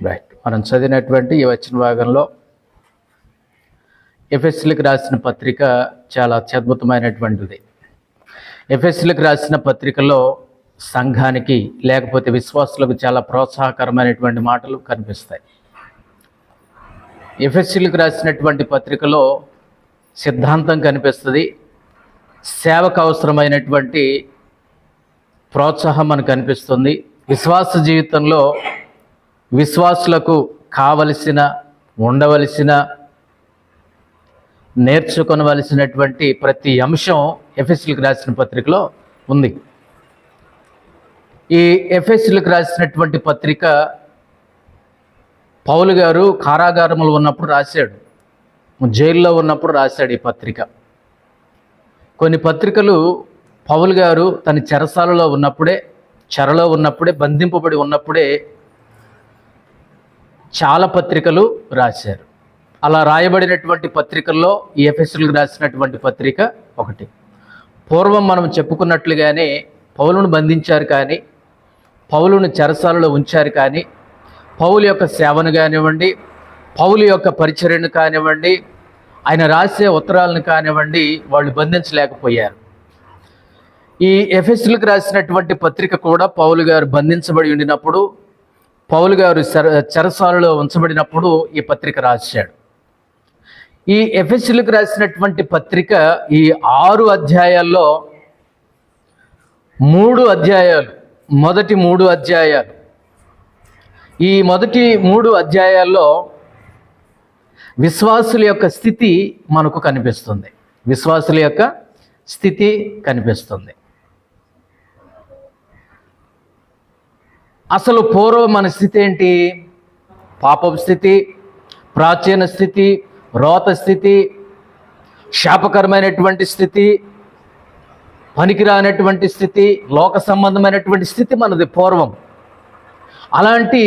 Right. మనం చదివినటువంటి ఈ వచ్చిన భాగంలో ఎఫెసీయులకు రాసిన పత్రిక చాలా అత్యద్భుతమైనటువంటిది. ఎఫెసీయులకు రాసిన పత్రికలో సంఘానికి లేకపోతే విశ్వాసులకు చాలా ప్రోత్సాహకరమైనటువంటి మాటలు కనిపిస్తాయి. ఎఫెసీయులకు రాసినటువంటి పత్రికలో సిద్ధాంతం కనిపిస్తుంది, సేవకు అవసరమైనటువంటి ప్రోత్సాహం మనకు కనిపిస్తుంది. విశ్వాస జీవితంలో విశ్వాసులకు కావలసిన, ఉండవలసిన, నేర్చుకొనవలసినటువంటి ప్రతి అంశం ఎఫెసీయులకు రాసిన పత్రికలో ఉంది. ఈ ఎఫెసీయులకు రాసినటువంటి పత్రిక పౌలు గారు కారాగారంలో ఉన్నప్పుడు రాశాడు, జైల్లో ఉన్నప్పుడు రాశాడు ఈ పత్రిక. కొన్ని పత్రికలు పౌలు గారు తన చెరసాలలో ఉన్నప్పుడే, చెరలో ఉన్నప్పుడే, బంధింపబడి ఉన్నప్పుడే చాలా పత్రికలు రాశారు. అలా రాయబడినటువంటి పత్రికల్లో ఈ ఎఫెసీయులకు రాసినటువంటి పత్రిక ఒకటి. పూర్వం మనం చెప్పుకున్నట్లుగానే పౌలును బంధించారు, కానీ పౌలును చెరసాలలో ఉంచారు, కానీ పౌలు యొక్క సేవను కానివ్వండి, పౌలు యొక్క పరిచర్యను కానివ్వండి, ఆయన రాసే ఉత్తరాలను కానివ్వండి, వాళ్ళు బంధించలేకపోయారు. ఈ ఎఫెసీయులకు రాసినటువంటి పత్రిక కూడా పౌలు గారు బంధించబడి ఉండినప్పుడు, పౌలు గారు చెరసాలలో ఉంచబడినప్పుడు ఈ పత్రిక రాశాడు. ఈ ఎఫెసీయులకు రాసినటువంటి పత్రిక ఈ 6 అధ్యాయాల్లో 3 అధ్యాయాలు, మొదటి 3 అధ్యాయాలు, ఈ మొదటి 3 అధ్యాయాల్లో విశ్వాసుల యొక్క స్థితి మనకు కనిపిస్తుంది. విశ్వాసుల యొక్క స్థితి కనిపిస్తుంది. అసలు పూర్వం మన స్థితి ఏంటి? పాపపు స్థితి, ప్రాచీన స్థితి, రోత స్థితి, శాపకరమైనటువంటి స్థితి, పనికిరానటువంటి స్థితి, లోక సంబంధమైనటువంటి స్థితి మనది పూర్వం. అలాంటి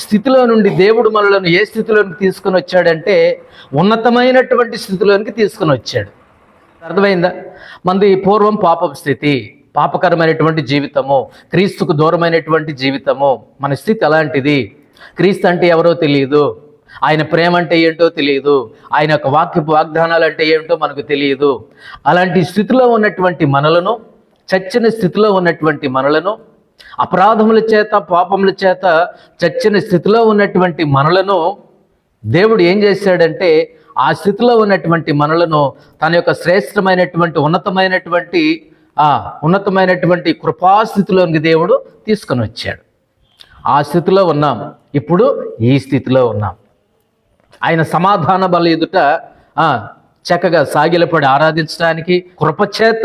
స్థితిలో నుండి దేవుడు మనలను ఏ స్థితిలోనికి తీసుకుని వచ్చాడంటే ఉన్నతమైనటువంటి స్థితిలోనికి తీసుకుని వచ్చాడు. అర్థమైందా? మనది పూర్వం పాపపు స్థితి, పాపకరమైనటువంటి జీవితము, క్రీస్తుకు దూరమైనటువంటి జీవితము. మన స్థితి అలాంటిది. క్రీస్తు అంటే ఎవరో తెలియదు, ఆయన ప్రేమ అంటే ఏంటో తెలియదు, ఆయన యొక్క వాక్యపు వాగ్దానాలు అంటే ఏంటో మనకు తెలియదు. అలాంటి స్థితిలో ఉన్నటువంటి మనలను, చచ్చిన స్థితిలో ఉన్నటువంటి మనలను, అపరాధముల చేత, పాపముల చేత చచ్చిన స్థితిలో ఉన్నటువంటి మనలను దేవుడు ఏం చేశాడంటే ఆ స్థితిలో ఉన్నటువంటి మనలను తన యొక్క శ్రేష్టమైనటువంటి ఉన్నతమైనటువంటి కృపాస్థితిలోనికి దేవుడు తీసుకొని వచ్చాడు. ఆ స్థితిలో ఉన్నాం, ఇప్పుడు ఈ స్థితిలో ఉన్నాం. ఆయన సమాధాన బల ఎదుట చక్కగా సాగిలపడి ఆరాధించడానికి కృపచేత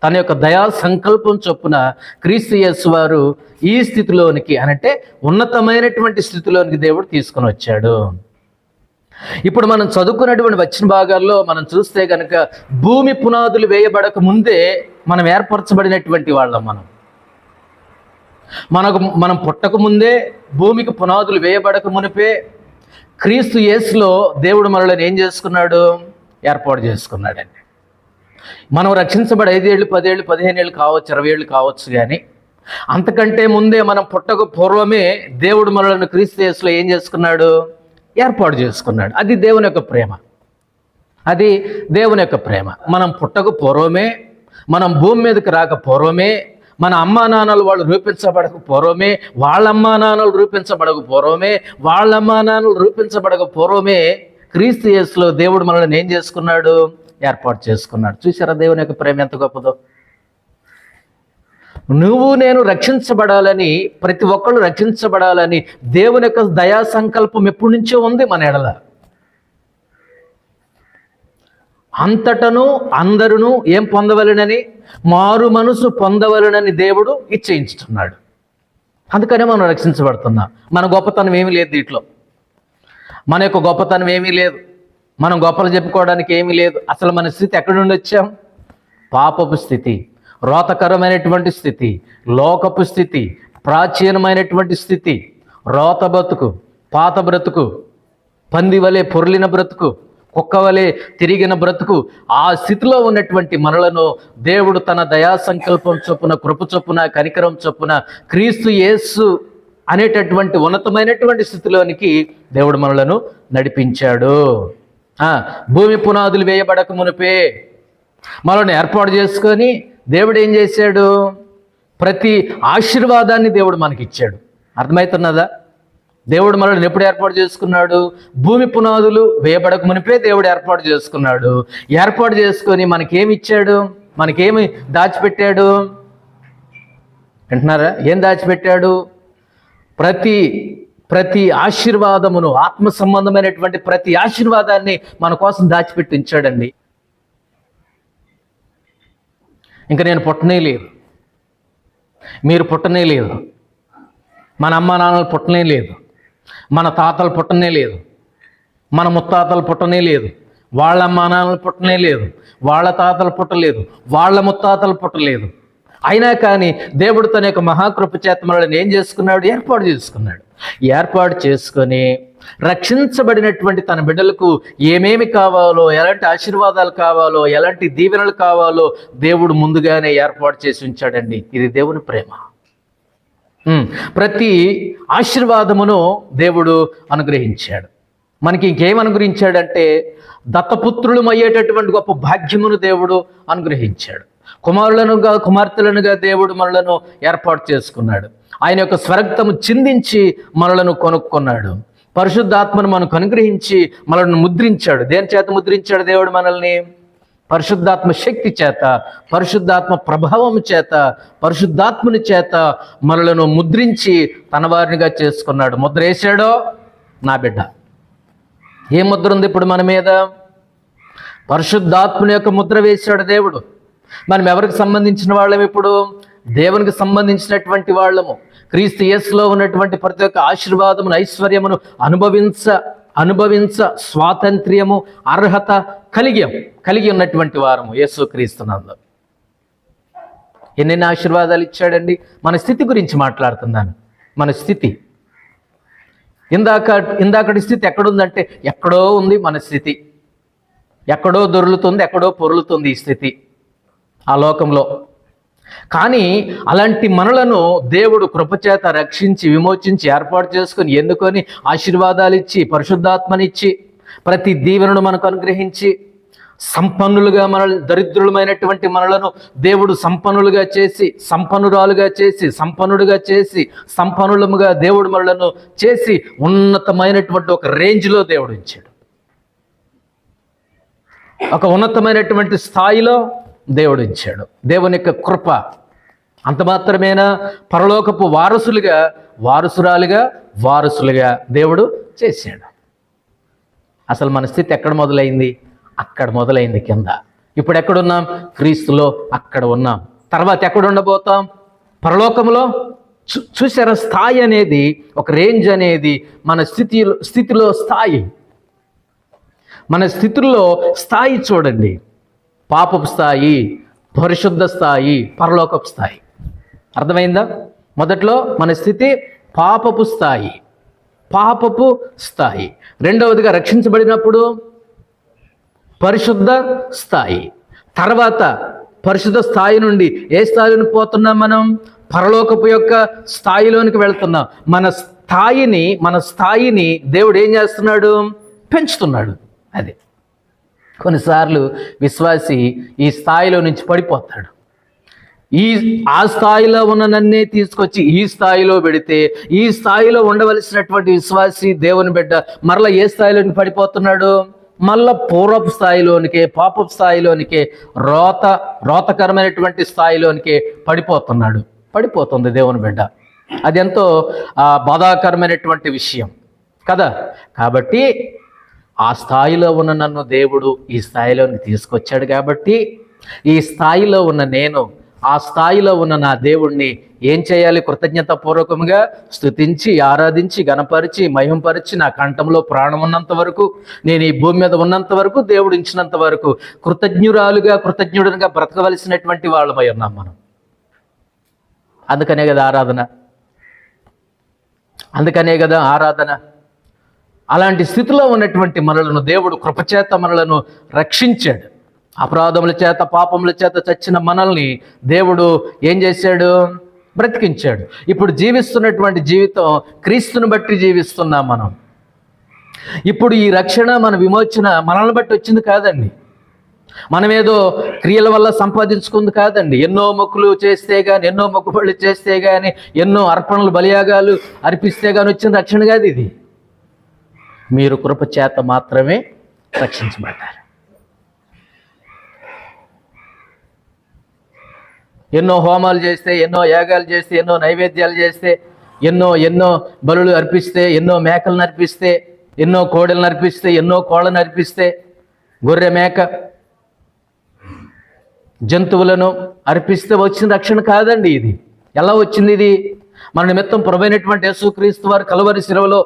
తన యొక్క దయా సంకల్పం చొప్పున క్రీస్తు యేసు వారు ఈ స్థితిలోనికి, అంటే ఉన్నతమైనటువంటి స్థితిలోనికి దేవుడు తీసుకొని వచ్చాడు. ఇప్పుడు మనం చదువుకున్నటువంటి వచ్చిన భాగాల్లో మనం చూస్తే కనుక భూమి పునాదులు వేయబడక ముందే మనం ఏర్పరచబడినటువంటి వాళ్ళం. మనం పుట్టక ముందే, భూమికి పునాదులు వేయబడక మునిపే క్రీస్తు యేసులో దేవుడు మనల్ని ఏం చేసుకున్నాడు? ఏర్పాటు చేసుకున్నాడండి. మనం రక్షించబడి 5 ఏళ్ళు, 10 ఏళ్ళు, 15 ఏళ్ళు కావచ్చు, 20 ఏళ్ళు కావచ్చు, కానీ అంతకంటే ముందే మనం పుట్టక పూర్వమే దేవుడు మనల్ని క్రీస్తు యేసులో ఏం చేసుకున్నాడు? ఏర్పాటు చేసుకున్నాడు. అది దేవుని యొక్క ప్రేమ. అది దేవుని యొక్క ప్రేమ. మనం పుట్టక పూర్వమే, మనం భూమి మీదకి రాక పూర్వమే, మన అమ్మా నాన్నలు వాళ్ళు రూపించబడక పూర్వమే, వాళ్ళ అమ్మా నాన్నలు రూపించబడక పూర్వమే, వాళ్ళ అమ్మా నాన్నలు రూపించబడక పూర్వమే క్రీస్తు యేసులో దేవుడు మనల్ని ఏం చేసుకున్నాడు? ఏర్పాటు చేసుకున్నాడు. చూసారా దేవుని యొక్క ప్రేమ ఎంత గొప్పదో? నువ్వు నేను రక్షించబడాలని, ప్రతి ఒక్కళ్ళు రక్షించబడాలని దేవుని యొక్క దయా సంకల్పం ఎప్పటి నుంచో ఉంది మన ఎడల. అంతటను అందరును ఏం పొందవలెనని? మారు మనసు పొందవలెనని దేవుడు ఇచ్చేయించుతున్నాడు. అందుకనే మనం రక్షించబడుతున్నాం. మన గొప్పతనం ఏమీ లేదు దీంట్లో. మన యొక్క గొప్పతనం ఏమీ లేదు. మనం గొప్పలు చెప్పుకోవడానికి ఏమీ లేదు. అసలు మన స్థితి ఎక్కడి నుండి వచ్చాం? పాపపు స్థితి, రోతకరమైనటువంటి స్థితి, లోకపు స్థితి, ప్రాచీనమైనటువంటి స్థితి, రోత బ్రతుకు, పాత బ్రతుకు, పంది వలె పొర్లిన బ్రతుకు, కుక్క వలె తిరిగిన బ్రతుకు. ఆ స్థితిలో ఉన్నటువంటి మనలను దేవుడు తన దయా సంకల్పం చొప్పున, కృప చొప్పున, కనికరం చొప్పున క్రీస్తు యేసు అనేటటువంటి ఉన్నతమైనటువంటి స్థితిలోనికి దేవుడు మనలను నడిపించాడు. భూమి పునాదులు వేయబడక మునిపే మనల్ని ఏర్పాటు చేసుకొని దేవుడు ఏం చేశాడు? ప్రతి ఆశీర్వాదాన్ని దేవుడు మనకిచ్చాడు. అర్థమవుతున్నదా? దేవుడు మనల్ని ఎప్పుడు ఏర్పాటు చేసుకున్నాడు? భూమి పునాదులు వేయబడక మునిపే దేవుడు ఏర్పాటు చేసుకున్నాడు. ఏర్పాటు చేసుకొని మనకేమి ఇచ్చాడు? మనకేమి దాచిపెట్టాడు? వింటున్నారా? ఏం దాచిపెట్టాడు? ప్రతి ఆశీర్వాదమును, ఆత్మ సంబంధమైనటువంటి ప్రతి ఆశీర్వాదాన్ని మన కోసం దాచిపెట్టి ఉంచాడండి. ఇంకా నేను పుట్టనే లేదు, మీరు పుట్టనే లేదు, మన అమ్మ నాన్నలు పుట్టనే లేదు, మన తాతలు పుట్టనే లేదు, మన ముత్తాతలు పుట్టనే లేదు, వాళ్ళ అమ్మ నాన్నలు పుట్టనే లేదు, వాళ్ళ తాతలు పుట్టలేదు, వాళ్ళ ముత్తాతలు పుట్టలేదు. అయినా కానీ దేవుడు తన యొక్క మహాకృప చేత మనల్ని ఏం చేసుకున్నాడు? ఏర్పాటు చేసుకున్నాడు. ఏర్పాటు చేసుకొని రక్షించబడినటువంటి తన బిడ్డలకు ఏమేమి కావాలో, ఎలాంటి ఆశీర్వాదాలు కావాలో, ఎలాంటి దీవెనలు కావాలో దేవుడు ముందుగానే ఏర్పాటు చేసి ఉంచాడండి. ఇది దేవుని ప్రేమ. ప్రతి ఆశీర్వాదమును దేవుడు అనుగ్రహించాడు. మనకి ఇంకేం అనుగ్రహించాడంటే దత్తపుత్రులు అయ్యేటటువంటి గొప్ప భాగ్యమును దేవుడు అనుగ్రహించాడు. కుమారులనుగా కుమార్తెలనుగా దేవుడు మనలను ఏర్పాటు చేసుకున్నాడు. ఆయన యొక్క స్వరక్తము చిందించి మనలను కొనుక్కున్నాడు. పరిశుద్ధాత్మను మనకు అనుగ్రహించి మనల్ని ముద్రించాడు. దేని చేత ముద్రించాడు దేవుడు మనల్ని? పరిశుద్ధాత్మ శక్తి చేత, పరిశుద్ధాత్మ ప్రభావం చేత, పరిశుద్ధాత్మని చేత మనలను ముద్రించి తన వారినిగా చేసుకున్నాడు. ముద్ర వేసాడో నా బిడ్డ. ఏ ముద్ర ఉంది ఇప్పుడు మన మీద? పరిశుద్ధాత్మని యొక్క ముద్ర వేశాడు దేవుడు. మనం ఎవరికి సంబంధించిన వాళ్ళం? ఇప్పుడు దేవునికి సంబంధించినటువంటి వాళ్ళము. క్రీస్తు యేసులో ఉన్నటువంటి ప్రతి ఒక్క ఆశీర్వాదమును, ఐశ్వర్యమును అనుభవించ స్వాతంత్ర్యము, అర్హత కలిగి ఉన్నటువంటి వారము యేసు క్రీస్తునందు. ఎన్నెన్ని ఆశీర్వాదాలు ఇచ్చాడండి. మన స్థితి గురించి మాట్లాడుతున్నాను. మన స్థితి ఇందాకటి స్థితి ఎక్కడుందంటే ఎక్కడో ఉంది. మన స్థితి ఎక్కడో దొర్లుతుంది, ఎక్కడో పొరులుతుంది ఈ స్థితి ఆ లోకంలో. కానీ అలాంటి మనలను దేవుడు కృపచేత రక్షించి, విమోచించి, ఏర్పాటు చేసుకుని, ఎన్నుకొని, ఆశీర్వాదాలు ఇచ్చి, పరిశుద్ధాత్మనిచ్చి, ప్రతి దీవెనను మనకు అనుగ్రహించి, సంపన్నులుగా దరిద్రులమైనటువంటి మనలను దేవుడు సంపన్నులుగా చేసి, సంపన్నురాలుగా చేసి, సంపన్నుడుగా చేసి, సంపన్నులముగా దేవుడు మనలను చేసి ఉన్నతమైనటువంటి ఒక రేంజ్లో దేవుడు ఉంచాడు. ఒక ఉన్నతమైనటువంటి స్థాయిలో దేవుడు ఇచ్చాడు. దేవుని యొక్క కృప అంత మాత్రమేనా? పరలోకపు వారసులుగా దేవుడు చేశాడు. అసలు మన స్థితి ఎక్కడ మొదలైంది? అక్కడ మొదలైంది, కింద. ఇప్పుడు ఎక్కడున్నాం? క్రీస్తులో అక్కడ ఉన్నాం. తర్వాత ఎక్కడ ఉండబోతాం? పరలోకంలో. చూసారా? స్థాయి అనేది, ఒక రేంజ్ అనేది మన స్థితిలో స్థాయి. మన స్థితుల్లో స్థాయి చూడండి. పాపపు స్థాయి, పరిశుద్ధ స్థాయి, పరలోకపు స్థాయి. అర్థమైందా? మొదట్లో మన స్థితి పాపపు స్థాయి. రెండవదిగా రక్షించబడినప్పుడు పరిశుద్ధ స్థాయి. తర్వాత పరిశుద్ధ స్థాయి నుండి ఏ స్థాయిలోకి పోతున్నాం మనం? పరలోకపు యొక్క స్థాయిలోనికి వెళ్తున్నాం. మన స్థాయిని దేవుడు ఏం చేస్తున్నాడు? పెంచుతున్నాడు. అది కొన్నిసార్లు విశ్వాసి ఈ స్థాయిలో నుంచి పడిపోతాడు. ఆ స్థాయిలో ఉన్న నన్నే తీసుకొచ్చి ఈ స్థాయిలో పెడితే, ఈ స్థాయిలో ఉండవలసినటువంటి విశ్వాసి, దేవుని బిడ్డ మరలా ఏ స్థాయిలోకి పడిపోతున్నాడు? మళ్ళా పూర్వపు స్థాయిలోనికే, పాపపు స్థాయిలోనికే, రోతకరమైనటువంటి స్థాయిలోనికే పడిపోతుంది దేవుని బిడ్డ. అది ఎంతో బాధాకరమైనటువంటి విషయం కదా. కాబట్టి ఆ స్థాయిలో ఉన్న నన్ను దేవుడు ఈ స్థాయిలోకి తీసుకొచ్చాడు. కాబట్టి ఈ స్థాయిలో ఉన్న నేను, ఆ స్థాయిలో ఉన్న నా దేవుణ్ణి ఏం చేయాలి? కృతజ్ఞతాపూర్వకంగా స్తుతించి, ఆరాధించి, గణపరిచి, మహింపరిచి, నా కంఠంలో ప్రాణం ఉన్నంత వరకు, నేను ఈ భూమి మీద ఉన్నంత వరకు, దేవుడు ఇచ్చినంత వరకు కృతజ్ఞుడుగా బ్రతకవలసినటువంటి వాళ్ళమై ఉన్నాం మనం. అందుకనే కదా ఆరాధన. అలాంటి స్థితిలో ఉన్నటువంటి మనలను దేవుడు కృపచేత మనలను రక్షించాడు. అపరాధముల చేత, పాపముల చేత చచ్చిన మనల్ని దేవుడు ఏం చేశాడు? బ్రతికించాడు. ఇప్పుడు జీవిస్తున్నటువంటి జీవితం క్రీస్తుని బట్టి జీవిస్తున్నాం మనం. ఇప్పుడు ఈ రక్షణ, మన విమోచన మనల్ని బట్టి వచ్చింది కాదండి, మనమేదో క్రియల వల్ల సంపాదించుకుంది కాదండి. ఎన్నో మొక్కులు చేస్తే కానీ, ఎన్నో మొక్కుబళ్ళు చేస్తే కానీ, ఎన్నో అర్పణలు బలియాగాలు అర్పిస్తే కానీ వచ్చిన రక్షణ కాదు ఇది. మీరు కృప చేత మాత్రమే రక్షించబడ్డారు. ఎన్నో హోమాలు చేస్తే, ఎన్నో యాగాలు చేస్తే, ఎన్నో నైవేద్యాలు చేస్తే, ఎన్నో బలులు అర్పిస్తే, ఎన్నో మేకలను అర్పిస్తే, ఎన్నో కోడెలను అర్పిస్తే, ఎన్నో కోళ్ళను అర్పిస్తే, గొర్రె మేక జంతువులను అర్పిస్తే వచ్చిన రక్షణ కాదండి ఇది. ఎలా వచ్చింది ఇది? మన నిమిత్తం ప్రభువైనటువంటి యేసుక్రీస్తు వారు కలువరి శిలువలో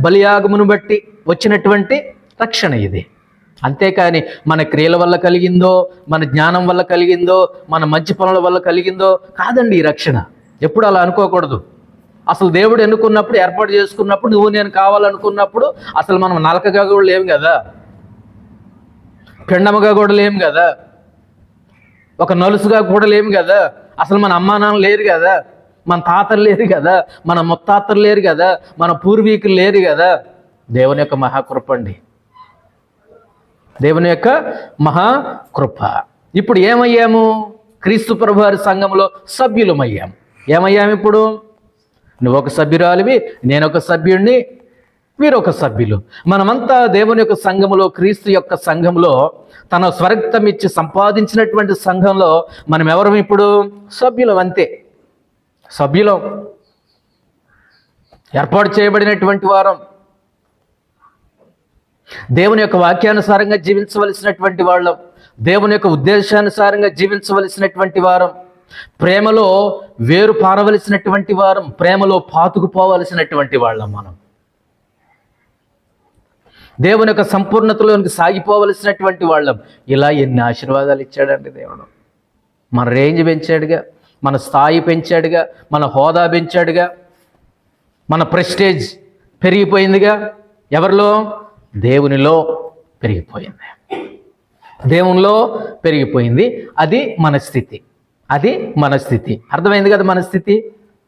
బలియాగమును బట్టి వచ్చినటువంటి రక్షణ ఇది. అంతేకాని మన క్రియల వల్ల కలిగిందో, మన జ్ఞానం వల్ల కలిగిందో, మన మంచి పనుల వల్ల కలిగిందో కాదండి ఈ రక్షణ. ఎప్పుడు అలా అనుకోకూడదు. అసలు దేవుడు ఎన్నుకున్నప్పుడు, ఏర్పాటు చేసుకున్నప్పుడు, నువ్వు నేను కావాలనుకున్నప్పుడు అసలు మనం నలకగా కూడా లేము కదా, పిండముగా కూడా లేము కదా, ఒక నలుసుగా కూడా లేము కదా. అసలు మన అమ్మా నాన్న లేరు కదా, మన తాతలు లేరు కదా, మన ముత్తాతలు లేరు కదా, మన పూర్వీకులు లేరు కదా. దేవుని యొక్క మహాకృప అండి, దేవుని యొక్క మహాకృప. ఇప్పుడు ఏమయ్యాము? క్రీస్తు ప్రభు వారి సంఘంలో సభ్యులమయ్యాము. ఏమయ్యాము ఇప్పుడు? నువ్వు ఒక సభ్యురాలివి, నేను ఒక సభ్యుడిని, వీరు ఒక సభ్యులు. మనమంతా దేవుని యొక్క సంఘములో, క్రీస్తు యొక్క సంఘంలో, తన స్వరక్తం ఇచ్చి సంపాదించినటువంటి సంఘంలో మనం ఎవరం ఇప్పుడు? సభ్యులం. అంతే, సభ్యులం, ఏర్పాటు చేయబడినటువంటి వారం, దేవుని యొక్క వాక్యానుసారంగా జీవించవలసినటువంటి వాళ్ళం, దేవుని యొక్క ఉద్దేశానుసారంగా జీవించవలసినటువంటి వారం, ప్రేమలో వేరు పారవలసినటువంటి వారం, ప్రేమలో పాతుకుపోవలసినటువంటి వాళ్ళం మనం. దేవుని యొక్క సంపూర్ణతలోనికి సాగిపోవలసినటువంటి వాళ్ళం. ఇలా ఎన్ని ఆశీర్వాదాలు ఇచ్చాడండి దేవుడు. మన రేంజ్ పెంచాడుగా, మన స్థాయి పెంచాడుగా, మన హోదా పెంచాడుగా, మన ప్రెస్టేజ్ పెరిగిపోయిందిగా. ఎవరిలో? దేవునిలో పెరిగిపోయింది, దేవునిలో పెరిగిపోయింది. అది మన స్థితి, అది మన స్థితి. అర్థమైంది కదా మన స్థితి?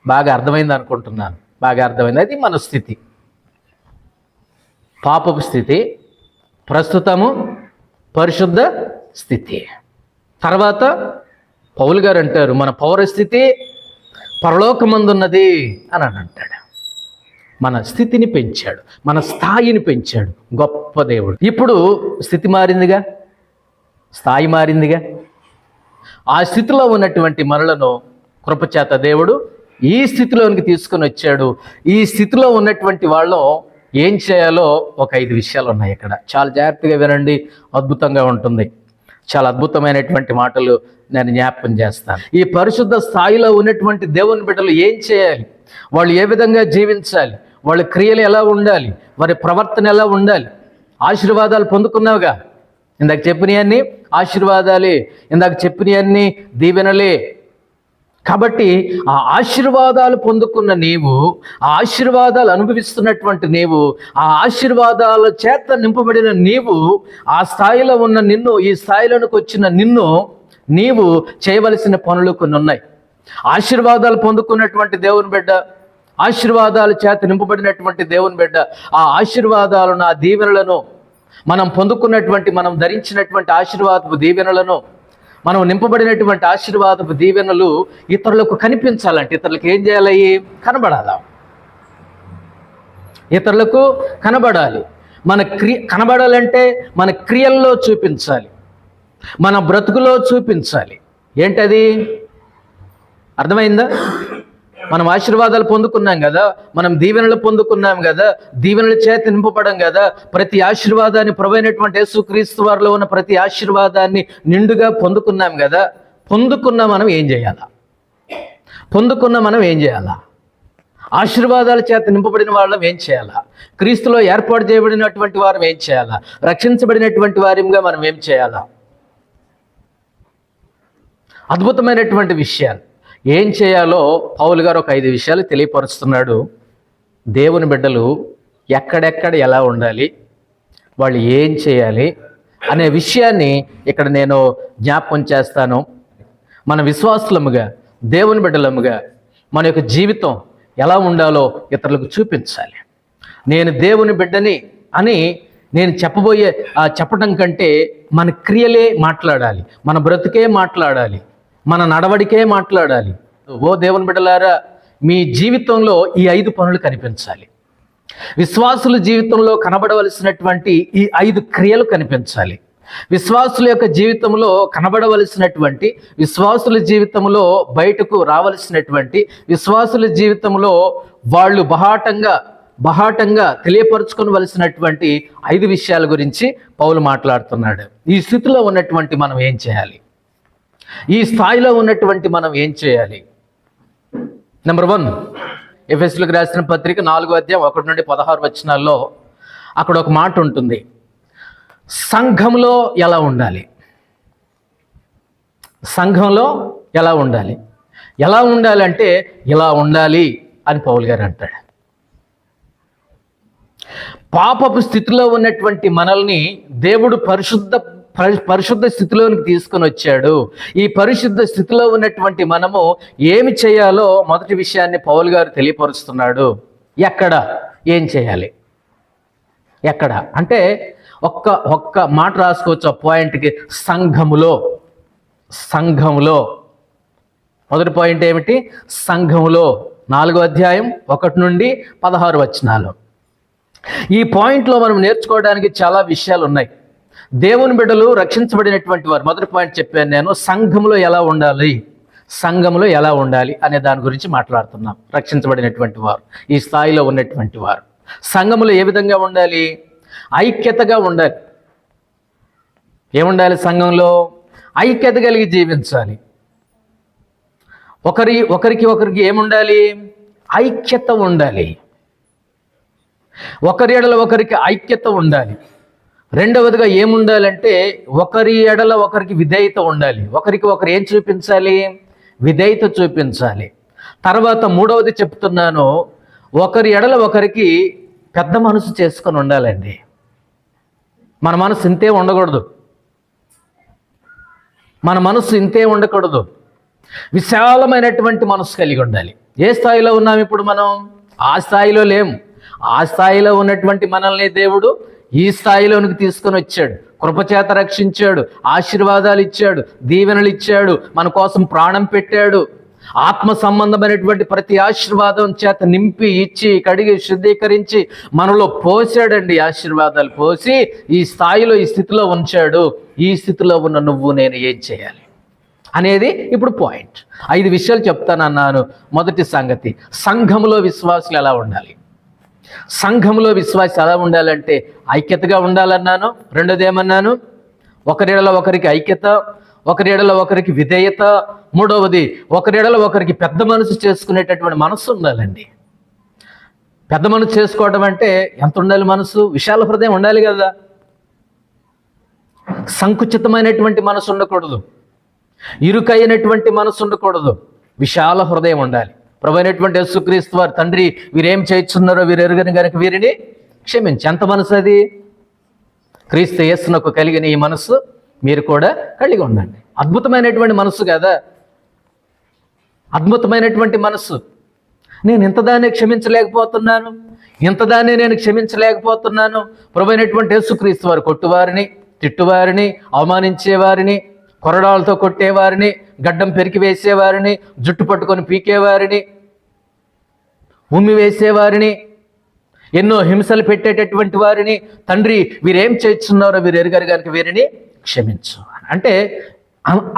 బాగా అర్థమైంది అనుకుంటున్నాను, బాగా అర్థమైంది. అది మన స్థితి, పాపపు స్థితి, ప్రస్తుతము పరిశుద్ధ స్థితి. తర్వాత పౌలు గారు అంటారు, మన పౌరస్థితి పరలోకమందున్నది అని అంటాడు. మన స్థితిని పెంచాడు, మన స్థాయిని పెంచాడు గొప్ప దేవుడు. ఇప్పుడు స్థితి మారిందిగా, స్థాయి మారిందిగా. ఆ స్థితిలో ఉన్నటువంటి మనలను కృపచేత దేవుడు ఈ స్థితిలోనికి తీసుకొని వచ్చాడు. ఈ స్థితిలో ఉన్నటువంటి వాళ్ళం ఏం చేయాలో ఒక 5 విషయాలు ఉన్నాయి ఇక్కడ. చాలా జాగ్రత్తగా వినండి, అద్భుతంగా ఉంటుంది. చాలా అద్భుతమైనటువంటి మాటలు నేను జ్ఞాపకం చేస్తాను. ఈ పరిశుద్ధ స్థాయిలో ఉన్నటువంటి దేవుని బిడ్డలు ఏం చేయాలి, వాళ్ళు ఏ విధంగా జీవించాలి, వాళ్ళ క్రియలు ఎలా ఉండాలి, వారి ప్రవర్తన ఎలా ఉండాలి. ఆశీర్వాదాలు పొందుకున్నావుగా, ఇందాక చెప్పినవన్నీ ఆశీర్వాదాలే, ఇందాక చెప్పినవన్నీ దీవెనలే. కాబట్టి ఆ ఆశీర్వాదాలు పొందుకున్న నీవు, ఆ ఆశీర్వాదాలు అనుభవిస్తున్నటువంటి నీవు, ఆ ఆశీర్వాదాల చేత నింపబడిన నీవు, ఆ స్థాయిలో ఉన్న నిన్ను, ఈ స్థాయిలోనికి వచ్చిన నిన్ను, నీవు చేయవలసిన పనులు కొన్ని ఉన్నాయి. ఆశీర్వాదాలు పొందుకున్నటువంటి దేవుని బిడ్డ, ఆశీర్వాదాల చేత నింపబడినటువంటి దేవుని బిడ్డ, ఆ ఆశీర్వాదాలను, ఆ దీవెనలను, మనం పొందుకున్నటువంటి, మనం ధరించినటువంటి ఆశీర్వాదపు దీవెనలను, మనం నింపబడినటువంటి ఆశీర్వాదపు దీవెనలు ఇతరులకు కనిపించాలంటే ఇతరులకు ఏం చేయాలి? కనబడాలి, ఇతరులకు కనబడాలి. మన కనబడాలంటే మన క్రియల్లో చూపించాలి, మన బ్రతుకులో చూపించాలి. ఏంటది? అర్థమైందా? మనం ఆశీర్వాదాలు పొందుకున్నాం కదా, మనం దీవెనలు పొందుకున్నాం కదా, దీవెనల చేత నింపబడం కదా. ప్రతి ఆశీర్వాదాన్ని, ప్రభువైనటువంటి యేసుక్రీస్తు వారిలో ఉన్న ప్రతి ఆశీర్వాదాన్ని నిండుగా పొందుకున్నాం కదా. పొందుకున్న మనం ఏం చేయాలా? పొందుకున్న మనం ఏం చేయాలా? ఆశీర్వాదాల చేత నింపబడిన వాళ్ళం ఏం చేయాలా? క్రీస్తులో ఏర్పాటు చేయబడినటువంటి వారం ఏం చేయాలా? రక్షించబడినటువంటి వారిగా మనం ఏం చేయాలా? అద్భుతమైనటువంటి విషయాలు ఏం చేయాలో పౌలు గారు ఒక 5 విషయాలు తెలియపరుస్తున్నాడు. దేవుని బిడ్డలు ఎక్కడెక్కడ ఎలా ఉండాలి, వాళ్ళు ఏం చేయాలి అనే విషయాన్ని ఇక్కడ నేను జ్ఞాపకం చేస్తాను. మన విశ్వాసులముగా దేవుని బిడ్డలముగా మన యొక్క జీవితం ఎలా ఉండాలో ఇతరులకు చూపించాలి. నేను దేవుని బిడ్డని అని నేను చెప్పడం కంటే మన క్రియలే మాట్లాడాలి, మన బ్రతుకే మాట్లాడాలి, మన నడవడికే మాట్లాడాలి. ఓ దేవుని బిడ్డలారా, మీ జీవితంలో ఈ 5 పనులు కనిపించాలి. విశ్వాసుల జీవితంలో కనబడవలసినటువంటి ఈ 5 క్రియలు కనిపించాలి. విశ్వాసుల యొక్క జీవితంలో కనబడవలసినటువంటి, విశ్వాసుల జీవితంలో బయటకు రావలసినటువంటి, విశ్వాసుల జీవితంలో వాళ్ళు బహాటంగా తెలియపరచుకోవలసినటువంటి 5 విషయాల గురించి పౌలు మాట్లాడుతున్నాడు. ఈ స్థితిలో ఉన్నటువంటి మనం ఏం చేయాలి? ఈ స్థాయిలో ఉన్నటువంటి మనం ఏం చేయాలి? నెంబర్ 1, ఎఫెసీయులకు రాసిన పత్రిక 4వ అధ్యాయం 1 నుండి 16 వచనాల్లో అక్కడ ఒక మాట ఉంటుంది. సంఘంలో ఎలా ఉండాలి? సంఘంలో ఎలా ఉండాలి? ఎలా ఉండాలంటే ఇలా ఉండాలి అని పౌలు గారు అంటాడు. పాపపు స్థితిలో ఉన్నటువంటి మనల్ని దేవుడు పరిశుద్ధ స్థితిలోనికి తీసుకొని వచ్చాడు. ఈ పరిశుద్ధ స్థితిలో ఉన్నటువంటి మనము ఏమి చేయాలో మొదటి విషయాన్ని పౌలు గారు తెలియపరుస్తున్నాడు. ఎక్కడ ఏం చేయాలి? ఎక్కడ అంటే ఒక్క మాట రాసుకోవచ్చు ఆ పాయింట్కి. సంఘములో మొదటి పాయింట్ ఏమిటి? సంఘములో. 4వ అధ్యాయం 1 నుండి 16 వచనాలు. ఈ పాయింట్లో మనం నేర్చుకోవడానికి చాలా విషయాలు ఉన్నాయి. దేవుని బిడ్డలు రక్షించబడినటువంటి వారు, మొదటి పాయింట్ చెప్పాను నేను, సంఘంలో ఎలా ఉండాలి అనే దాని గురించి మాట్లాడుతున్నాం. రక్షించబడినటువంటి వారు, ఈ స్థాయిలో ఉన్నటువంటి వారు సంఘంలో ఏ విధంగా ఉండాలి? ఐక్యతగా ఉండాలి. ఏముండాలి? సంఘంలో ఐక్యత కలిగి జీవించాలి. ఒకరికి ఏముండాలి? ఐక్యత ఉండాలి. ఒకరి ఎడల ఒకరికి ఐక్యత ఉండాలి. రెండవదిగా ఏముండాలంటే ఒకరి ఎడల ఒకరికి విధేయత ఉండాలి. ఒకరికి ఒకరు ఏం చూపించాలి? విధేయత చూపించాలి. తర్వాత 3వది చెప్తున్నాను, ఒకరి ఎడల ఒకరికి పెద్ద మనసు చేసుకొని ఉండాలండి. మన మనసు ఇంతే ఉండకూడదు. విశాలమైనటువంటి మనసు కలిగి ఉండాలి. ఏ స్థాయిలో ఉన్నాం ఇప్పుడు మనం? ఆ స్థాయిలో లేము. ఆ స్థాయిలో ఉన్నటువంటి మనల్ని దేవుడు ఈ స్థాయిలోనికి తీసుకొని వచ్చాడు. కృపచేత రక్షించాడు, ఆశీర్వాదాలు ఇచ్చాడు, దీవెనలు ఇచ్చాడు, మన కోసం ప్రాణం పెట్టాడు. ఆత్మ సంబంధమైనటువంటి ప్రతి ఆశీర్వాదం చేత నింపి ఇచ్చి కడిగి శుద్ధీకరించి మనలో పోసాడండి. ఆశీర్వాదాలు పోసి ఈ స్థాయిలో ఈ స్థితిలో ఉంచాడు. ఈ స్థితిలో ఉన్న నువ్వు నేను ఏం చేయాలి అనేది ఇప్పుడు పాయింట్. 5 విషయాలు చెప్తానన్నాను. మొదటి సంగతి, సంఘములో విశ్వాసులు ఎలా ఉండాలి? సంఘంలో విశ్వాసం ఎలా ఉండాలంటే ఐక్యతగా ఉండాలన్నాను. రెండోది ఏమన్నాను? ఒకరి ఎడల ఒకరికి ఐక్యత, ఒకరి ఎడల ఒకరికి విధేయత. మూడవది, ఒకరి ఎడల ఒకరికి పెద్ద మనసు చేసుకునేటటువంటి మనసు ఉండాలండి. పెద్ద మనసు చేసుకోవడం అంటే ఎంత ఉండాలి? మనసు విశాల హృదయం ఉండాలి కదా. సంకుచితమైనటువంటి మనసు ఉండకూడదు, ఇరుకైనటువంటి మనసు ఉండకూడదు, విశాల హృదయం ఉండాలి. ప్రభువైనటువంటి యేసుక్రీస్తు వారు, తండ్రి వీరేం చేస్తున్నారో వీరు ఎరుగని గనుక వీరిని క్షమించి. ఎంత మనసు అది? క్రీస్తు యేసునకు కలిగిన ఈ మనసు మీరు కూడా కలిగి ఉండండి. అద్భుతమైనటువంటి మనసు కదా, అద్భుతమైనటువంటి మనసు. నేను ఇంతదాన్ని క్షమించలేకపోతున్నాను, ఇంతదాన్ని నేను క్షమించలేకపోతున్నాను. ప్రభువైనటువంటి యేసుక్రీస్తు వారు కొట్టువారిని, తిట్టువారిని, అవమానించేవారిని, కొరడాలతో కొట్టేవారిని, గడ్డం పెరికి వేసేవారిని, జుట్టు పట్టుకొని పీకేవారిని, ఉమ్మి వేసేవారిని, ఎన్నో హింసలు పెట్టేటటువంటి వారిని, తండ్రి వీరేం చేస్తున్నారో వీరు ఎరుగరు కనుక వీరిని క్షమించు అంటే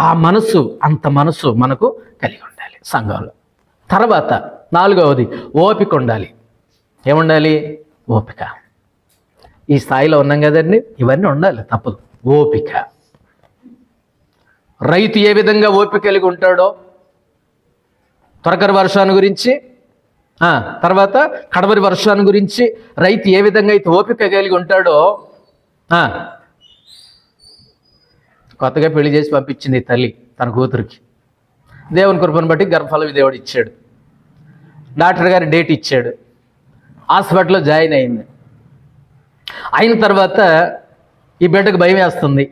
ఆ మనసు, అంత మనసు మనకు కలిగి ఉండాలి సంఘంలో. తర్వాత 4వది ఓపిక ఉండాలి. ఏముండాలి? ఓపిక. ఈ స్థాయిలో ఉన్నాం కదండి, ఇవన్నీ ఉండాలి, తప్పదు. ఓపిక. రైతు ఏ విధంగా ఓపిక కలిగి ఉంటాడో, త్వరకరి వర్షాన్ని గురించి, తర్వాత కడవరి వర్షాన్ని గురించి రైతు ఏ విధంగా అయితే ఓపిక కలిగి ఉంటాడో, కొత్తగా పెళ్లి చేసి పంపించింది తల్లి తన కూతురికి. దేవుని కృపను బట్టి గర్భఫలం దేవుడు ఇచ్చాడు. డాక్టర్ గారు డేట్ ఇచ్చాడు. హాస్పిటల్లో జాయిన్ అయింది. అయిన తర్వాత ఈ బిడ్డకు భయం వేస్తుంది.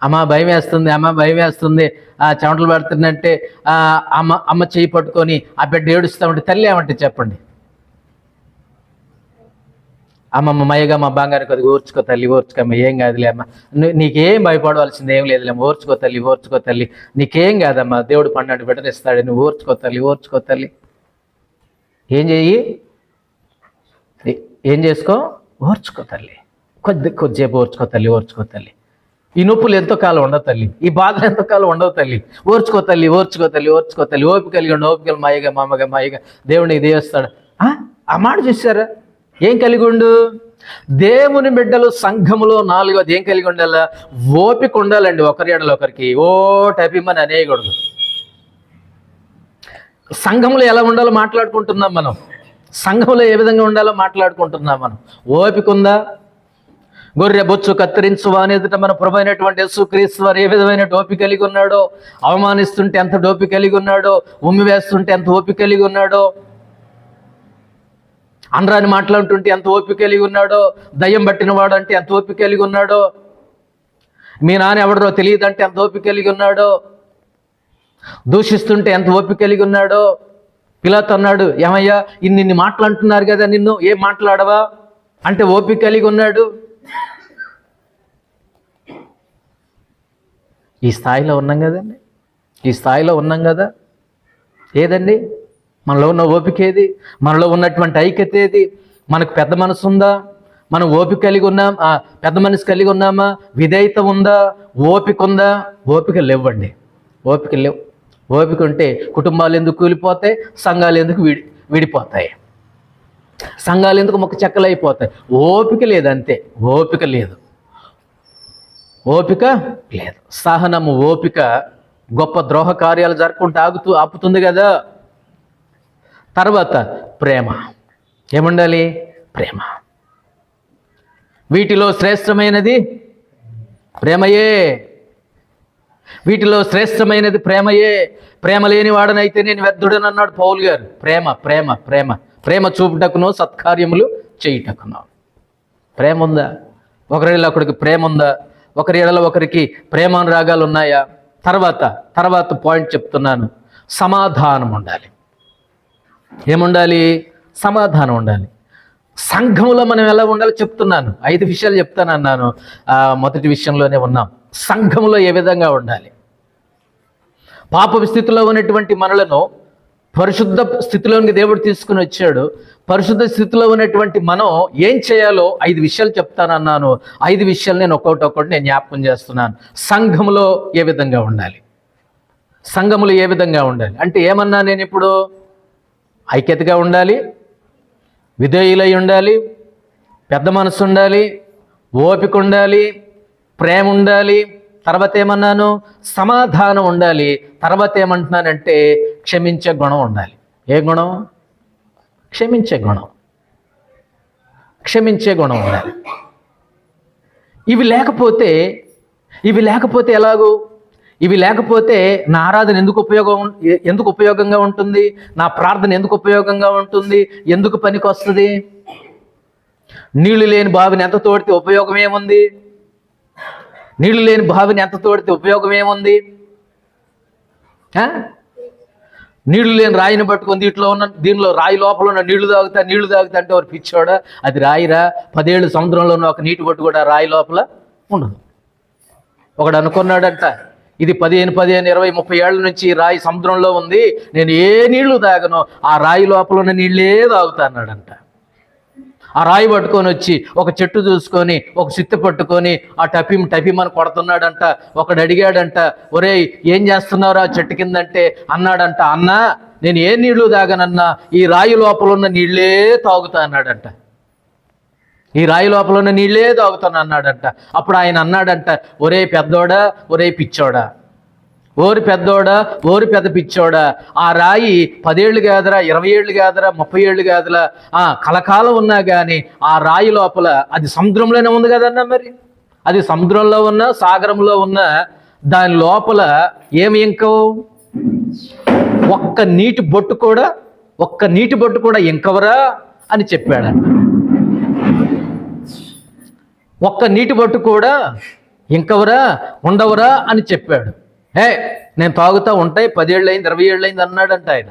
అమ్మ భయం వేస్తుంది, అమ్మ భయం వేస్తుంది, చెమటలు పడుతుందంటే అమ్మ చేయి పట్టుకొని ఆ బిడ్డ ఏడుస్తామంటే తల్లి ఏమంటే చెప్పండి? అమ్మమ్మ మయ్యగా మా బంగారు కొద్దిగా ఓర్చుకో తల్లి, ఓర్చుకోమ్మ, ఏం కాదులే అమ్మ, నీకేం భయపడవలసింది ఏం లేదులే, ఓర్చుకో తల్లి, ఓర్చుకో తల్లి, నీకేం కాదమ్మా, దేవుడు పన్నాడు బిడ్డనిస్తాడు, నువ్వు ఓర్చుకో తల్లి, ఓర్చుకో తల్లి. ఏం చేసుకో? ఓర్చుకో తల్లి, కొద్దిసేపు ఓర్చుకో తల్లి, ఓర్చుకో తల్లి. ఈ నొప్పులు ఎంతో కాలం ఉండవు తల్లి, ఈ బాధలు ఎంతో కాలం ఉండవు తల్లి, ఓర్చుకో తల్లి, ఓర్చుకో తల్లి, ఓర్చుకో తల్లి. ఓపిక కలిగి ఉండి, ఓపికలు మాయగా మామగా మాయగా దేవుడికి దేవస్తాడు. ఆ మాట చూసారా? ఏం కలిగి ఉండు? దేవుని బిడ్డలు సంఘములో 4వది ఏం కలిగి ఉండాలా? ఓపిక ఉండాలండి. ఒకరి ఎడల ఒకరికి టైపిమ్మని అనేయకూడదు. సంఘంలో ఎలా ఉండాలో మాట్లాడుకుంటున్నాం మనం, సంఘంలో ఏ విధంగా ఉండాలో మాట్లాడుకుంటున్నాం మనం. ఓపిక ఉందా? గొర్రె బొచ్చు కత్తిరించువా అని ఎదుట మన ప్రభు అయినటువంటి యేసుక్రీస్తు వారు ఏ విధమైన ఓపిక కలిగి ఉన్నాడో, అవమానిస్తుంటే ఎంత ఓపిక కలిగి ఉన్నాడో, ఉమ్మి వేస్తుంటే ఎంత ఓపిక కలిగి ఉన్నాడో, అనరాని మాట్లాడుతుంటే ఎంత ఓపిక కలిగి ఉన్నాడో, దయ్యం పట్టిన వాడు అంటే ఎంత ఓపిక కలిగి ఉన్నాడో, మీ నాన్న ఎవడరో తెలియదంటే ఎంత ఓపిక కలిగి ఉన్నాడో, దూషిస్తుంటే ఎంత ఓపిక కలిగి ఉన్నాడో. పిలాతు అన్నాడు, ఏమయ్యా ఇన్ని మాట్లాడుతున్నారు కదా, నిన్ను ఏం మాట్లాడవా అంటే ఓపిక కలిగి ఉన్నాడు. ఈ స్థాయిలో ఉన్నాం కదండి, ఈ స్థాయిలో ఉన్నాం కదా. ఏదండి మనలో ఉన్న ఓపిక ఏది? మనలో ఉన్నటువంటి ఐక్యత ఏది? మనకు పెద్ద మనసు ఉందా? మనం ఓపిక కలిగి ఉన్నాం, పెద్ద మనసు కలిగి ఉన్నామా? విధేయత ఉందా? ఓపిక ఉందా? ఓపిక లేవండి, ఓపిక లేవు. ఓపిక ఉంటే కుటుంబాలు ఎందుకు కూలిపోతాయి, సంఘాలు ఎందుకు విడిపోతాయి, సంఘాలు ఎందుకు మొక్క చెక్కలు అయిపోతాయి? ఓపిక లేదంతే, ఓపిక లేదు, ఓపిక లేదు. సహనము, ఓపిక గొప్ప ద్రోహ కార్యాలు జరుపుకుంటూ ఆపుతుంది కదా. తర్వాత ప్రేమ. ఏముండాలి? ప్రేమ. వీటిలో శ్రేష్టమైనది ప్రేమయే, వీటిలో శ్రేష్టమైనది ప్రేమయే. ప్రేమ లేని వాడనైతే నేను వ్యర్థుడని అన్నాడు పౌలు గారు. ప్రేమ ప్రేమ ప్రేమ ప్రేమ చూపుటకును సత్కార్యములు చేయుటకును. ప్రేమ ఉందా? ఒకరి ఒకరికి ప్రేమ ఉందా? ఒకరి ఎడల ఒకరికి ప్రేమానురాగాలు ఉన్నాయా? తర్వాత పాయింట్ చెప్తున్నాను, సమాధానం ఉండాలి. ఏముండాలి? సమాధానం ఉండాలి. సంఘంలో మనం ఎలా ఉండాలో చెప్తున్నాను, 5 విషయాలు చెప్తాను అన్నాను. మొదటి విషయంలోనే ఉన్నాం. సంఘంలో ఏ విధంగా ఉండాలి? పాప స్థితిలో ఉన్నటువంటి మనలను పరిశుద్ధ స్థితిలోనికి దేవుడు తీసుకుని వచ్చాడు. పరిశుద్ధ స్థితిలో ఉన్నటువంటి మనం ఏం చేయాలో 5 విషయాలు చెప్తానన్నాను. 5 విషయాలు నేను ఒక్కొక్కటి నేను జ్ఞాపకం చేస్తున్నాను. సంఘంలో ఏ విధంగా ఉండాలి, సంఘములు ఏ విధంగా ఉండాలి అంటే ఏమన్నా నేను ఇప్పుడు? ఐక్యతగా ఉండాలి, విధేయులై ఉండాలి, పెద్ద మనసు ఉండాలి, ఓపిక ఉండాలి, ప్రేమ ఉండాలి. తర్వాత ఏమన్నాను? సమాధానం ఉండాలి. తర్వాత ఏమంటున్నానంటే క్షమించే గుణం ఉండాలి. ఏ గుణం? క్షమించే గుణం, క్షమించే గుణం ఉండాలి. ఇవి లేకపోతే ఎలాగూ? ఇవి లేకపోతే నా ఆరాధన ఎందుకు ఉపయోగంగా ఉంటుంది? నా ప్రార్థన ఎందుకు ఉపయోగంగా ఉంటుంది? ఎందుకు పనికి వస్తుంది? నీళ్లు లేని బావిని ఎంత తోడితే ఉపయోగం ఏముంది? నీళ్లు లేని బావిని ఎంత తోడితే ఉపయోగం ఏముంది? నీళ్లు లేని రాయిని పట్టుకొని దీనిలో రాయి లోపల ఉన్న నీళ్లు తాగుతా అంటే వారు పిచ్చోడా? అది రాయిరా? 10 ఏళ్ళు సముద్రంలో ఉన్న ఒక నీటి పట్టు కూడా రాయి లోపల ఉండదు. ఒకడు అనుకున్నాడంట, ఇది 15, 20, 30 ఏళ్ళ నుంచి రాయి సముద్రంలో ఉంది, నేను ఏ నీళ్లు తాగను, ఆ రాయి లోపల ఉన్న నీళ్ళే తాగుతా అన్నాడంట. ఆ రాయి పట్టుకొని వచ్చి ఒక చెట్టు చూసుకొని ఒక సిత్త పట్టుకొని ఆ టపిమని కొడుతున్నాడంట. ఒకడు అడిగాడంట, ఒరేయ్ ఏం చేస్తున్నారు ఆ చెట్టు కిందంటే అన్నాడంట, అన్నా నేను ఏ నీళ్లు తాగనన్నా, ఈ రాయి లోపల ఉన్న నీళ్ళే తాగుతా అన్నాడంట. ఈ రాయి లోపల ఉన్న నీళ్ళే తాగుతాను అన్నాడంట. అప్పుడు ఆయన అన్నాడంట, ఒరే పెద్దోడా, ఒరే పిచ్చోడా, ఓరి పెద్దోడా, ఓరి పెద్ద పిచ్చోడా, ఆ రాయి 10 ఏళ్ళు కాదురా, 20 ఏళ్ళు కాదురా, 30 ఏళ్ళు కాదురా, కలకాలం ఉన్నా కానీ ఆ రాయి లోపల అది సముద్రంలోనే ఉంది కదన్నా. మరి అది సముద్రంలో ఉన్న, సాగరంలో ఉన్న దాని లోపల ఏమి ఇంకవు? ఒక్క నీటి బొట్టు కూడా ఇంకవరా అని చెప్పాడంట. ఒక్క నీటి బొట్టు కూడా ఇంకవరా ఉండవరా అని చెప్పాడు. నేను తాగుతా ఉంటాయి 10 ఏళ్ళు అయింది 20 ఏళ్ళు అయింది అన్నాడంట ఆయన.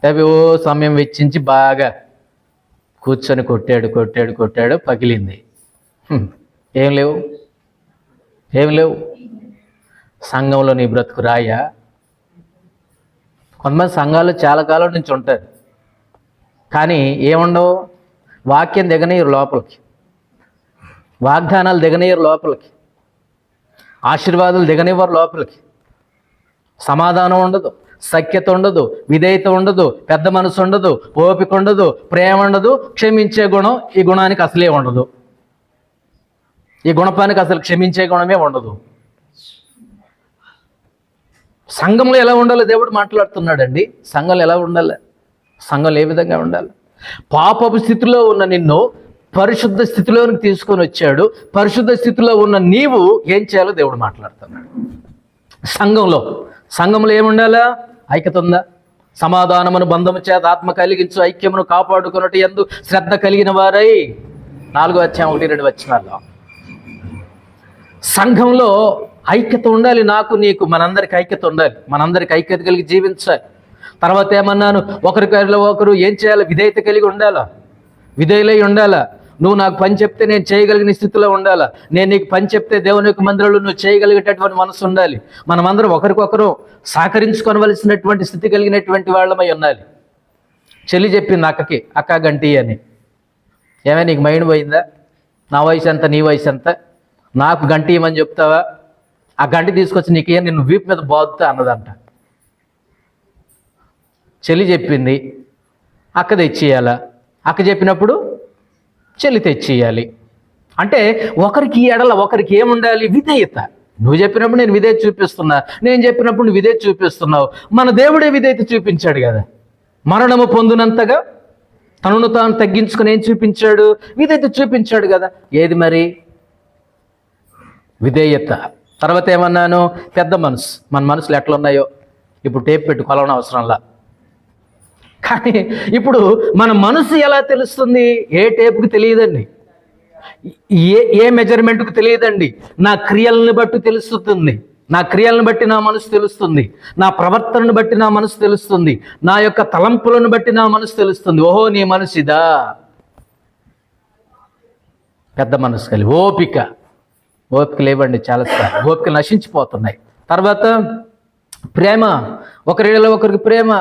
అవి సమయం వెచ్చించి బాగా కూర్చొని కొట్టాడు, పగిలింది. ఏం లేవు. సంఘంలో నీ బ్రతుకు రాయా? కొంతమంది సంఘాలు చాలా కాలం నుంచి ఉంటారు, కానీ ఏముండవు, వాక్యం దిగనీయరు లోపలికి, వాగ్దానాలు దిగనీయరు లోపలికి, ఆశీర్వాదాలు దిగనివ్వరు లోపలికి, సమాధానం ఉండదు, సఖ్యత ఉండదు, విధేయత ఉండదు, పెద్ద మనసు ఉండదు, ఓపిక ఉండదు, ప్రేమ ఉండదు, క్షమించే గుణం ఈ గుణానికి అసలే ఉండదు. ఈ గుణపానికి అసలు క్షమించే గుణమే ఉండదు. సంఘంలో ఎలా ఉండాలో దేవుడు మాట్లాడుతున్నాడండి. సంఘంలో ఎలా ఉండాలి? సంఘంలో ఏ విధంగా ఉండాలి? పాపపు స్థితిలో ఉన్న నిన్ను పరిశుద్ధ స్థితిలోనికి తీసుకొని వచ్చాడు. పరిశుద్ధ స్థితిలో ఉన్న నీవు ఏం చేయాలో దేవుడు మాట్లాడుతున్నాడు. సంఘంలో ఏముండాలా? ఐక్యత ఉందా? సమాధానమును బంధము చేత ఆత్మ కలిగించు, ఐక్యమును కాపాడుకున్నట్టు యందు శ్రద్ధ కలిగిన వారై 4వ అధ్యాయం 1-2 వచనాల్లో. సంఘంలో ఐక్యత ఉండాలి. నాకు నీకు మనందరికి ఐక్యత ఉండాలి. మనందరికి ఐక్యత కలిగి జీవించాలి. తర్వాత ఏమన్నాను? ఒకరు ఏం చేయాలి? విధేయత కలిగి ఉండాలా, విధేయులై ఉండాలా. నువ్వు నాకు పని చెప్తే నేను చేయగలిగిన స్థితిలో ఉండాలా. నేను నీకు పని చెప్తే దేవుని యొక్క మందిరంలో నువ్వు చేయగలిగేటటువంటి మనసు ఉండాలి. మనమందరం ఒకరికొకరు సహకరించుకోవలసినటువంటి స్థితి కలిగినటువంటి వాళ్ళమై ఉండాలి. చెల్లి చెప్పింది అక్కకి, అక్క గంటి అని. ఏమైనా నీకు మైండ్ పోయిందా? నా వయసు ఎంత, నీ వయసు ఎంత, నాకు గంటి ఇవ్వమని చెప్తావా? ఆ గంటి తీసుకొచ్చి నీకు నిన్ను వీపు మీద బాదుతా అన్నదంట. చెల్లి చెప్పింది, అక్క తెచ్చియాలా. అక్క చెప్పినప్పుడు చెల్లి తెచ్చియాలి. అంటే ఒకరికి ఎడల ఒకరికి ఏముండాలి? విధేయత. నువ్వు చెప్పినప్పుడు నేను విధేయత చూపిస్తున్నా, నేను చెప్పినప్పుడు నువ్వు విధేయత చూపిస్తున్నావు. మన దేవుడే విధేయత చూపించాడు కదా. మరణము పొందినంతగా తనను తాను తగ్గించుకుని ఏం చూపించాడు? విధేయత చూపించాడు కదా. ఏది మరి? విధేయత. తర్వాత ఏమన్నాను? పెద్ద మనసు. మన మనసులు ఎట్లున్నాయో ఇప్పుడు టేప్ పెట్టి కొలవడం అవసరంలా. కానీ ఇప్పుడు మన మనసు ఎలా తెలుస్తుంది? ఏ టేపుకి తెలియదండి, ఏ మెజర్మెంట్కి తెలియదండి. నా క్రియలను బట్టి తెలుస్తుంది. నా క్రియలను బట్టి నా మనసు తెలుస్తుంది. నా ప్రవర్తనను బట్టి నా మనసు తెలుస్తుంది. నా యొక్క తలంపులను బట్టి నా మనసు తెలుస్తుంది. ఓహో, నీ మనసు ఇదా? పెద్ద మనసు కలిగి ఓపిక లేవండి. చాలాసార్లు ఓపికలు నశించిపోతున్నాయి. తర్వాత ప్రేమ. ఒకరి ఒకరికి ప్రేమ.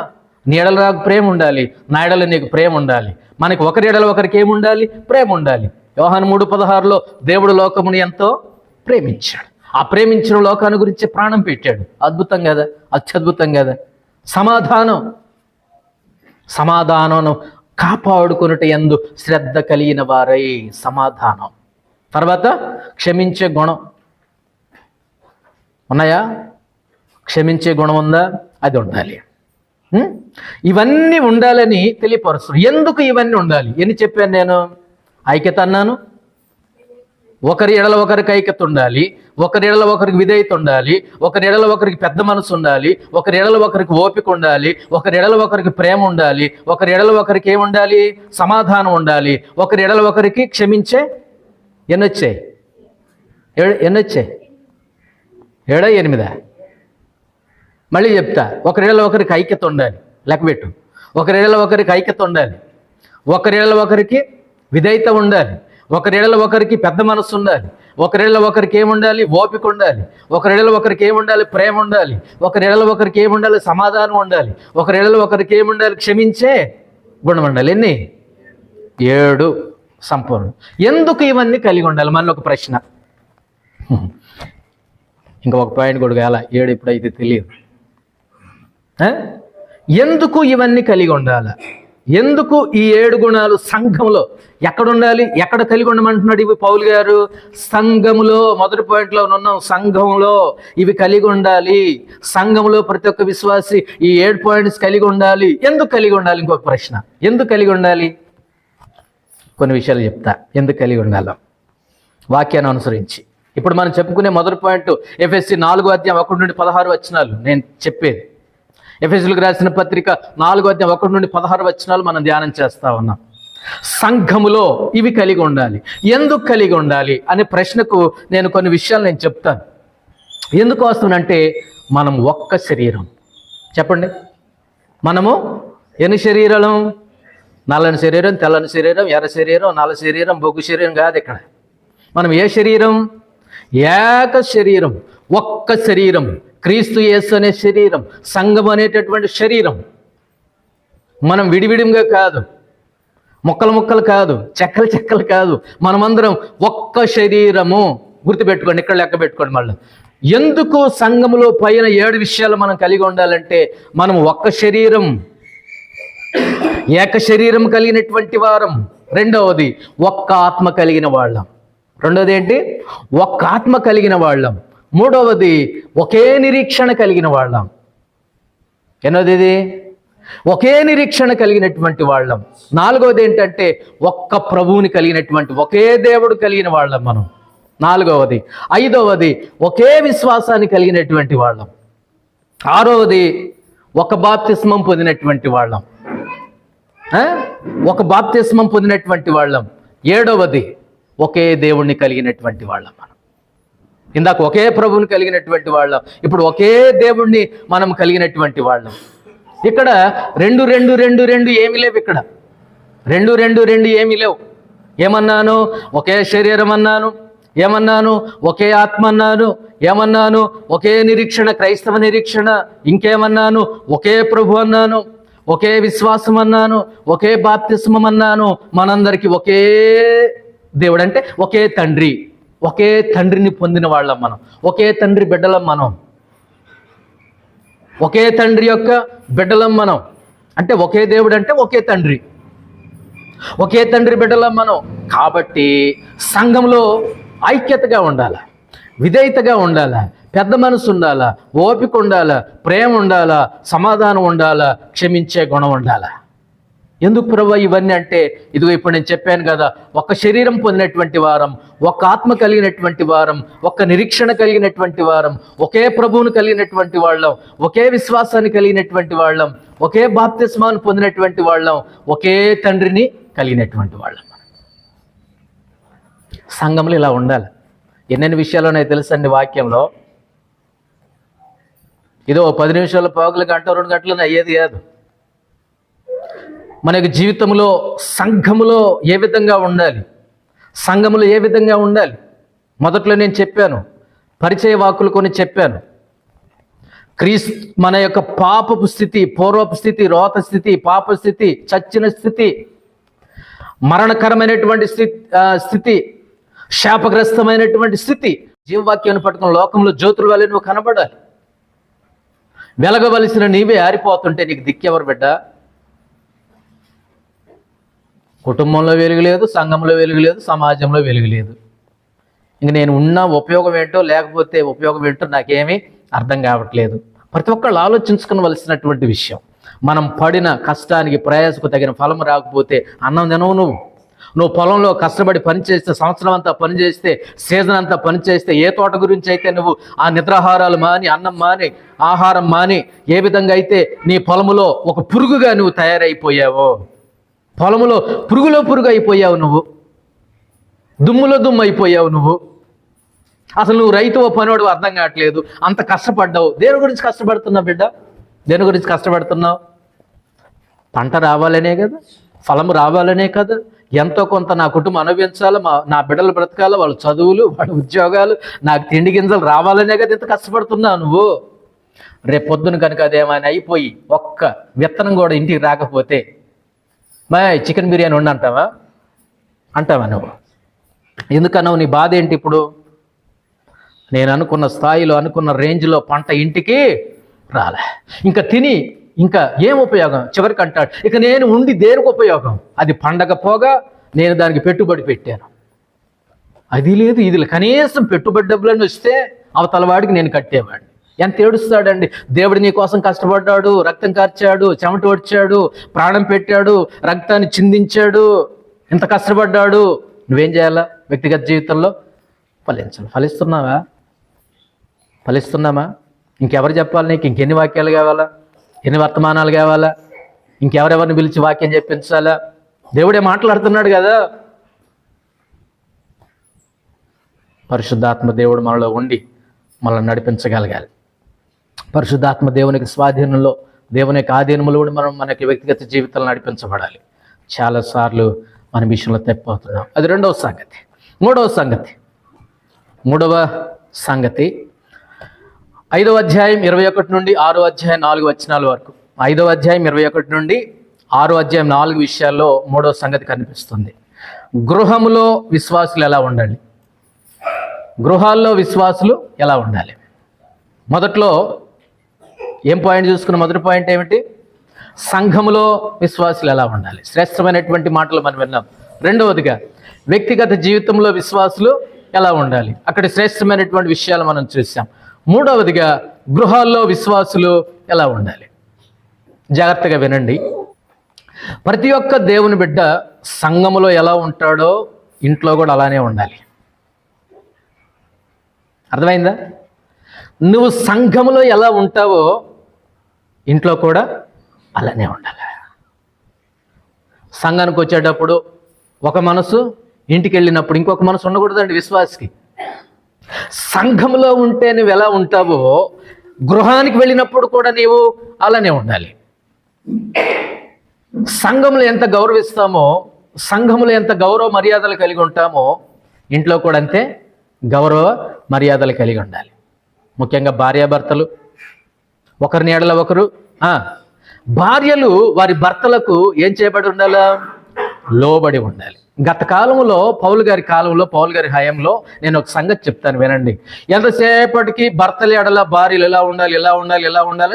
నీ ఎడల నాకు ప్రేమ ఉండాలి, నా ఎడల నీకు ప్రేమ ఉండాలి. మనకి ఒకరి ఎడల ఒకరికి ఏముండాలి? ప్రేమ ఉండాలి. యోహాను 3:16లో దేవుడు లోకముని ఎంతో ప్రేమించాడు. ఆ ప్రేమించిన లోకాన్ని గురించి ప్రాణం పెట్టాడు. అద్భుతం కదా, అత్యద్భుతం కదా. సమాధానం కాపాడుకున్నట్టు యందు శ్రద్ధ కలిగిన వారై. సమాధానం. తర్వాత క్షమించే గుణం ఉన్నాయా? క్షమించే గుణం ఉందా? అది ఉండాలి. ఇవన్నీ ఉండాలని తెలియపరుస్తుంది. ఎందుకు ఇవన్నీ ఉండాలి? ఎన్ని చెప్పాను నేను? ఐక్యత అన్నాను. ఒకరి ఎడల ఒకరికి ఐక్యత ఉండాలి, ఒకరి ఎడల ఒకరికి విధేయత ఉండాలి, ఒకరి ఎడల ఒకరికి పెద్ద మనసు ఉండాలి, ఒకరి ఎడల ఒకరికి ఓపిక ఉండాలి, ఒకరి ఎడల ఒకరికి ప్రేమ ఉండాలి, ఒకరి ఎడల ఒకరికి ఏముండాలి? సమాధానం ఉండాలి, ఒకరి ఎడల ఒకరికి క్షమించే ఎన్నొచ్చాయి? 7 8? మళ్ళీ చెప్తా. ఒకరిలో ఒకరికి ఐక్యత ఉండాలి. లెక్కబెట్టు. ఒకరిలో ఒకరికి ఐక్యత ఉండాలి, ఒకరిలో ఒకరికి విధేయత ఉండాలి, ఒకరిలో ఒకరికి పెద్ద మనసు ఉండాలి, ఒకరిలో ఒకరికి ఏముండాలి? ఓపిక ఉండాలి, ఒకరిలో ఒకరికి ఏముండాలి? ప్రేమ ఉండాలి, ఒకరిలో ఒకరికి ఏముండాలి? సమాధానం ఉండాలి, ఒకరిలో ఒకరికి ఏముండాలి? క్షమించే గుణం ఉండాలి. ఎన్ని? 7 సంపూర్ణం. ఎందుకు ఇవన్నీ కలిగి ఉండాలి? మనలో ఒక ప్రశ్న. ఇంకా ఒక పాయింట్ కూడా కాల. 7 ఇప్పుడైతే తెలియదు. ఎందుకు ఇవన్నీ కలిగి ఉండాలి? ఎందుకు ఈ 7 గుణాలు సంఘంలో ఎక్కడ ఉండాలి? ఎక్కడ కలిగి ఉండమంటున్నాడు ఇవి పౌలు గారు? సంఘములో. మొదటి పాయింట్లో ఉన్నాం. సంఘంలో ఇవి కలిగి ఉండాలి. సంఘంలో ప్రతి ఒక్క విశ్వాసి ఈ 7 పాయింట్స్ కలిగి ఉండాలి. ఎందుకు కలిగి ఉండాలి? ఇంకొక ప్రశ్న. ఎందుకు కలిగి ఉండాలి? కొన్ని విషయాలు చెప్తా ఎందుకు కలిగి ఉండాలో వాక్యాన్ని అనుసరించి. ఇప్పుడు మనం చెప్పుకునే మొదటి పాయింట్ ఎఫెసీ 4వ అధ్యాయం 1 నుండి 16 వచనాలు నేను చెప్పేది. ఎఫెసీలకు రాసిన పత్రిక 4వ అధ్యాయం 1 నుండి 16 వచనాలు మనం ధ్యానం చేస్తా ఉన్నాం. సంఘములో ఇవి కలిగి ఉండాలి. ఎందుకు కలిగి ఉండాలి అనే ప్రశ్నకు నేను కొన్ని విషయాలు నేను చెప్తాను. ఎందుకు వస్తుందంటే మనం ఒక్క శరీరం. చెప్పండి, మనము ఎన్ని శరీరాలు? నల్లని శరీరం, తెల్లని శరీరం, ఎర్ర శరీరం, నల్ల శరీరం, బొగ్గు శరీరం కాదు. ఇక్కడ మనం ఏ శరీరం? ఏక శరీరం, ఒక్క శరీరం, క్రీస్తు యేసు అనే శరీరం, సంఘం అనేటటువంటి శరీరం. మనం విడివిడిగా కాదు, ముక్కలు ముక్కలు కాదు, చెక్కలు చెక్కలు కాదు, మనమందరం ఒక్క శరీరము. గుర్తుపెట్టుకోండి, ఇక్కడ లెక్క పెట్టుకోండి. మళ్ళీ ఎందుకు సంఘములో పైన 7 విషయాలు మనం కలిగి ఉండాలంటే మనం ఒక్క శరీరం, ఏక శరీరం కలిగినటువంటి వారం. రెండవది ఒక్క ఆత్మ కలిగిన వాళ్ళం. రెండవది ఏంటి? ఒక్క ఆత్మ కలిగిన వాళ్ళం. మూడవది ఒకే నిరీక్షణ కలిగిన వాళ్ళం. ఎన్నోది ఇది? ఒకే నిరీక్షణ కలిగినటువంటి వాళ్ళం. నాలుగవది ఏంటంటే ఒక్క ప్రభువుని కలిగినటువంటి, ఒకే దేవుడు కలిగిన వాళ్ళం మనం. నాలుగవది. ఐదవది ఒకే విశ్వాసాన్ని కలిగినటువంటి వాళ్ళం. ఆరవది ఒక బాప్తిస్మం పొందినటువంటి వాళ్ళం. ఒక బాప్తిస్మం పొందినటువంటి వాళ్ళం. ఏడవది ఒకే దేవుణ్ణి కలిగినటువంటి వాళ్ళం మనం. ఇందాక ఒకే ప్రభువుని కలిగినటువంటి వాళ్ళం, ఇప్పుడు ఒకే దేవుణ్ణి మనం కలిగినటువంటి వాళ్ళం. ఇక్కడ రెండు రెండు రెండు రెండు ఏమి లేవు. ఇక్కడ రెండు రెండు రెండు ఏమి లేవు. ఏమన్నాను? ఒకే శరీరం అన్నాను. ఏమన్నాను? ఒకే ఆత్మ అన్నాను. ఏమన్నాను? ఒకే నిరీక్షణ, క్రైస్తవ నిరీక్షణ. ఇంకేమన్నాను? ఒకే ప్రభు అన్నాను. ఒకే విశ్వాసం అన్నాను. ఒకే బాప్తిస్మం అన్నాను. మనందరికీ ఒకే దేవుడు, అంటే ఒకే తండ్రి. ఒకే తండ్రిని పొందిన వాళ్ళం మనం. ఒకే తండ్రి బిడ్డలం మనం. ఒకే తండ్రి యొక్క బిడ్డలం మనం. అంటే ఒకే దేవుడు, అంటే ఒకే తండ్రి, ఒకే తండ్రి బిడ్డలం మనం. కాబట్టి సంఘంలో ఐక్యతగా ఉండాలా, విధేయతగా ఉండాలా, పెద్ద మనసు ఉండాలా, ఓపిక ఉండాలా, ప్రేమ ఉండాలా, సమాధానం ఉండాలా, క్షమించే గుణం ఉండాలా. ఎందుకు ప్రభువా ఇవన్నీ అంటే, ఇదిగో ఇప్పుడు నేను చెప్పాను కదా, ఒక శరీరం పొందినటువంటి వారం, ఒక ఆత్మ కలిగినటువంటి వారం, ఒక నిరీక్షణ కలిగినటువంటి వారం, ఒకే ప్రభువును కలిగినటువంటి వాళ్ళం, ఒకే విశ్వాసాన్ని కలిగినటువంటి వాళ్ళం, ఒకే బాప్తిస్మాన్ని పొందినటువంటి వాళ్ళం, ఒకే తండ్రిని కలిగినటువంటి వాళ్ళం. సంఘంలో ఇలా ఉండాలి. ఎన్నెన్ని విషయాలు ఉన్నాయో తెలుసండి వాక్యంలో. ఇదో 10 నిమిషాలు, పావులు, గంట, 2 గంటలను అయ్యేది కాదు. మన యొక్క జీవితంలో సంఘములో ఏ విధంగా ఉండాలి, సంఘములో ఏ విధంగా ఉండాలి? మొదట్లో నేను చెప్పాను, పరిచయ వాక్కులు కొన్ని చెప్పాను. మన యొక్క పాపపు స్థితి, పూర్వపు స్థితి, రోత స్థితి, పాప స్థితి, చచ్చిన స్థితి, మరణకరమైనటువంటి స్థితి, శాపగ్రస్తమైనటువంటి స్థితి. జీవవాక్యాన్ని పట్టుకున్న లోకంలో జ్యోతుల వల్ల నువ్వు కనబడాలి. వెలగవలసిన నీవే ఆరిపోతుంటే నీకు దిక్కెవరు బిడ్డ? కుటుంబంలో వెలుగు లేదు, సంఘంలో వెలుగు లేదు, సమాజంలో వెలుగు లేదు. ఇంక నేను ఉన్న ఉపయోగం ఏంటో లేకపోతే ఉపయోగం ఏంటో నాకేమీ అర్థం కావట్లేదు. ప్రతి ఒక్కళ్ళు ఆలోచించుకోవలసినటువంటి విషయం. మనం పడిన కష్టానికి, ప్రయాసకు తగిన ఫలం రాకపోతే అన్నం తినవు. నువ్వు పొలంలో కష్టపడి పనిచేస్తే, సంవత్సరం అంతా పనిచేస్తే, సీజన్ అంతా పనిచేస్తే, ఏ తోట గురించి అయితే నువ్వు ఆ నిద్రాహారాలు మాని, అన్నం మాని, ఆహారం మాని, ఏ విధంగా అయితే నీ పొలములో ఒక పురుగుగా నువ్వు తయారైపోయావో, పొలములో పురుగులో పురుగు అయిపోయావు నువ్వు, దుమ్ములో దుమ్ము అయిపోయావు నువ్వు. అసలు నువ్వు రైతువో పనివాడు అర్థం కావట్లేదు. అంత కష్టపడ్డావు. దేని గురించి కష్టపడుతున్నావు బిడ్డ? దేని గురించి కష్టపడుతున్నావు? పంట రావాలనే కదా, ఫలం రావాలనే కదా. ఎంతో కొంత నా కుటుంబం అనుభవించాలి, నా బిడ్డలు బ్రతకాలి, వాళ్ళ చదువులు, వాళ్ళ ఉద్యోగాలు, నాకు తిండి గింజలు రావాలనే కదా ఇంత కష్టపడుతున్నావు నువ్వు. రేపు పొద్దున కనుక అదేమైనా అయిపోయి ఒక్క విత్తనం కూడా ఇంటికి రాకపోతే చికెన్ బిర్యానీ అంటావా నువ్వు? ఎందుకన్నావు? నీ బాధ ఏంటి ఇప్పుడు? నేను అనుకున్న స్థాయిలో, అనుకున్న రేంజ్లో పంట ఇంటికి రాలే. ఇంకా తిని ఇంకా ఏం ఉపయోగం? చివరికి అంటాడు, ఇక నేను ఉండి దేనికి ఉపయోగం? అది పండగ పోగా నేను దానికి పెట్టుబడి పెట్టాను, అది లేదు ఇది లేదు. కనీసం పెట్టుబడి డబ్బులను వస్తే అవతల వాడికి నేను కట్టేవాడిని. ఎంత ఏడుస్తాడండి. దేవుడు నీ కోసం కష్టపడ్డాడు, రక్తం కార్చాడు, చెమట వచ్చాడు, ప్రాణం పెట్టాడు, రక్తాన్ని చిందించాడు, ఇంత కష్టపడ్డాడు. నువ్వేం చేయాలా? వ్యక్తిగత జీవితంలో ఫలిస్తున్నావా? ఫలిస్తున్నామా? ఇంకెవరు చెప్పాలి నీకు? ఇంకెన్ని వాక్యాలు కావాలా? ఎన్ని వర్తమానాలు కావాలా? ఇంకెవరెవరిని పిలిచి వాక్యం చెప్పించాలా? దేవుడే మాట్లాడుతున్నాడు కదా. పరిశుద్ధాత్మ దేవుడు మనలో ఉండి మనల్ని నడిపించగలగాలి. పరిశుద్ధాత్మ దేవునికి స్వాధీనంలో, దేవుని యొక్క ఆధీనంలో ఉండి మనం మనకి వ్యక్తిగత జీవితాలు నడిపించబడాలి. చాలాసార్లు మన విషయంలో తప్పిపోతున్నాం. అది రెండవ సంగతి. మూడవ సంగతి 5వ అధ్యాయం 21 నుండి 6వ అధ్యాయం 4 వచనాల వరకు. 5వ అధ్యాయం 21 నుండి 6వ అధ్యాయం 4 విషయాల్లో మూడవ సంగతి కనిపిస్తుంది. గృహములో విశ్వాసులు ఎలా ఉండాలి, గృహాల్లో విశ్వాసులు ఎలా ఉండాలి. మొదట్లో ఏం పాయింట్ చూసుకున్న మొదటి పాయింట్ ఏమిటి? సంఘములో విశ్వాసులు ఎలా ఉండాలి. శ్రేష్టమైనటువంటి మాటలు మనం విన్నాం. రెండవదిగా వ్యక్తిగత జీవితంలో విశ్వాసులు ఎలా ఉండాలి, అక్కడ శ్రేష్టమైనటువంటి విషయాలు మనం చూసాం. మూడవదిగా గృహాల్లో విశ్వాసులు ఎలా ఉండాలి. జాగ్రత్తగా వినండి. ప్రతి ఒక్క దేవుని బిడ్డ సంఘములో ఎలా ఉంటాడో ఇంట్లో కూడా అలానే ఉండాలి. అర్థమైందా? నువ్వు సంఘములో ఎలా ఉంటావో ఇంట్లో కూడా అలానే ఉండాలి. సంఘానికి వచ్చేటప్పుడు ఒక మనసు, ఇంటికి వెళ్ళినప్పుడు ఇంకొక మనసు ఉండకూడదండి విశ్వాసికి. సంఘంలో ఉంటే నువ్వు ఎలా ఉంటావో గృహానికి వెళ్ళినప్పుడు కూడా నీవు అలానే ఉండాలి. సంఘంలో ఎంత గౌరవిస్తామో, సంఘంలో ఎంత గౌరవ మర్యాదలు కలిగి ఉంటామో ఇంట్లో కూడా అంతే గౌరవ మర్యాదలు కలిగి ఉండాలి. ముఖ్యంగా భార్యాభర్తలు ఒకరిని ఎడల ఒకరు, భార్యలు వారి భర్తలకు ఏం చేయబడి ఉండాలా? లోబడి ఉండాలి. గత కాలంలో పౌలు గారి హయాంలో నేను ఒక సంగతి చెప్తాను, వినండి. ఎంతసేపటికి భర్తల ఎడల భార్యలు ఎలా ఉండాలి